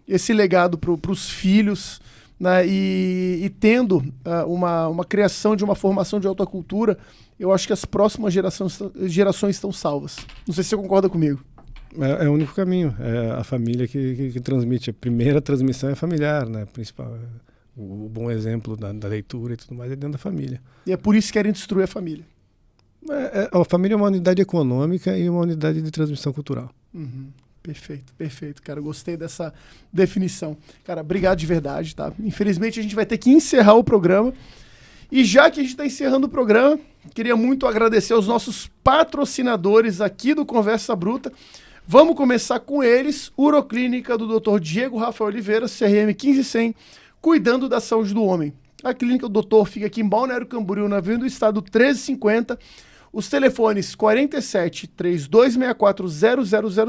esse legado para os filhos, né, e tendo uma criação de uma formação de alta cultura, eu acho que as próximas gerações estão salvas. Não sei se você concorda comigo. É o único caminho, é a família que transmite. A primeira transmissão é familiar, né? Principal, o bom exemplo da leitura e tudo mais é dentro da família. E é por isso que querem destruir a família. A família é uma unidade econômica e uma unidade de transmissão cultural. Uhum. Perfeito, cara. Eu gostei dessa definição. Cara, obrigado de verdade, tá? Infelizmente a gente vai ter que encerrar o programa. E já que a gente está encerrando o programa, queria muito agradecer aos nossos patrocinadores aqui do Conversa Bruta. Vamos começar com eles, Uroclínica do Dr. Diego Rafael Oliveira, CRM 1500, cuidando da saúde do homem. A clínica do doutor fica aqui em Balneário Camboriú, na Avenida do Estado 1350. Os telefones 47 3264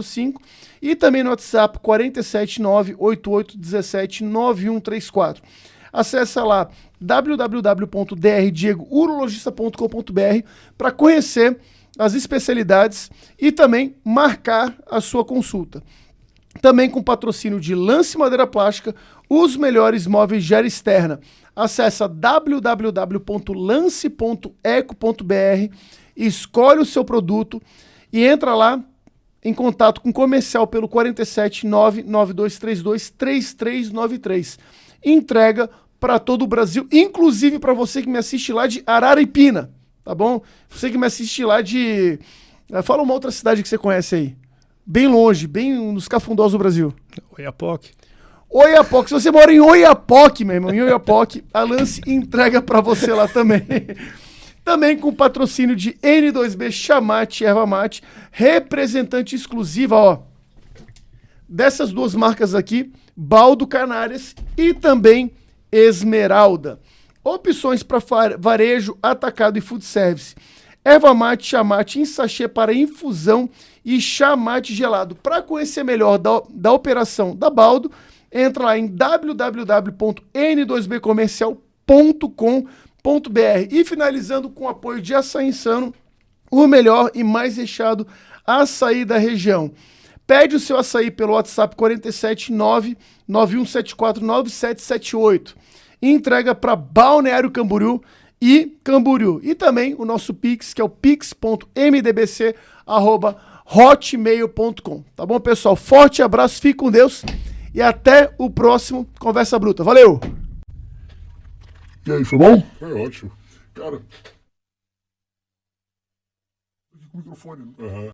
0005 e também no WhatsApp 47 98817 9134. Acesse lá www.drdiegourologista.com.br para conhecer as especialidades e também marcar a sua consulta. Também com patrocínio de Lance Madeira Plástica, os melhores móveis de área externa. Acesse www.lance.eco.br, escolhe o seu produto e entra lá em contato com o comercial pelo 47 99232 3393. Entrega para todo o Brasil, inclusive para você que me assiste lá de Araripina. tá bom? Você que me assiste lá de... Fala uma outra cidade que você conhece aí. Bem longe, bem nos cafundós do Brasil. Oiapoque. Oiapoque. Se você mora em Oiapoque, meu irmão, em Oiapoque, a Lance entrega pra você lá também. Também com patrocínio de N2B Chamate Erva Mate, representante exclusiva, ó, dessas duas marcas aqui, Baldo Canárias e também Esmeralda. Opções para varejo, atacado e food service. Erva mate, chamate em sachê para infusão e chamate gelado. Para conhecer melhor da operação da Baldo, entra lá em www.n2bcomercial.com.br. E finalizando com o apoio de Açaí Insano, o melhor e mais recheado açaí da região. Pede o seu açaí pelo WhatsApp 479-9174-9778. E entrega para Balneário Camboriú e Camboriú. E também o nosso Pix, que é o pix.mdbc@hotmail.com. Tá bom, pessoal? Forte abraço, fique com Deus e até o próximo Conversa Bruta. Valeu! E aí, foi bom? Foi ótimo. Cara. Aqui com o microfone. Aham.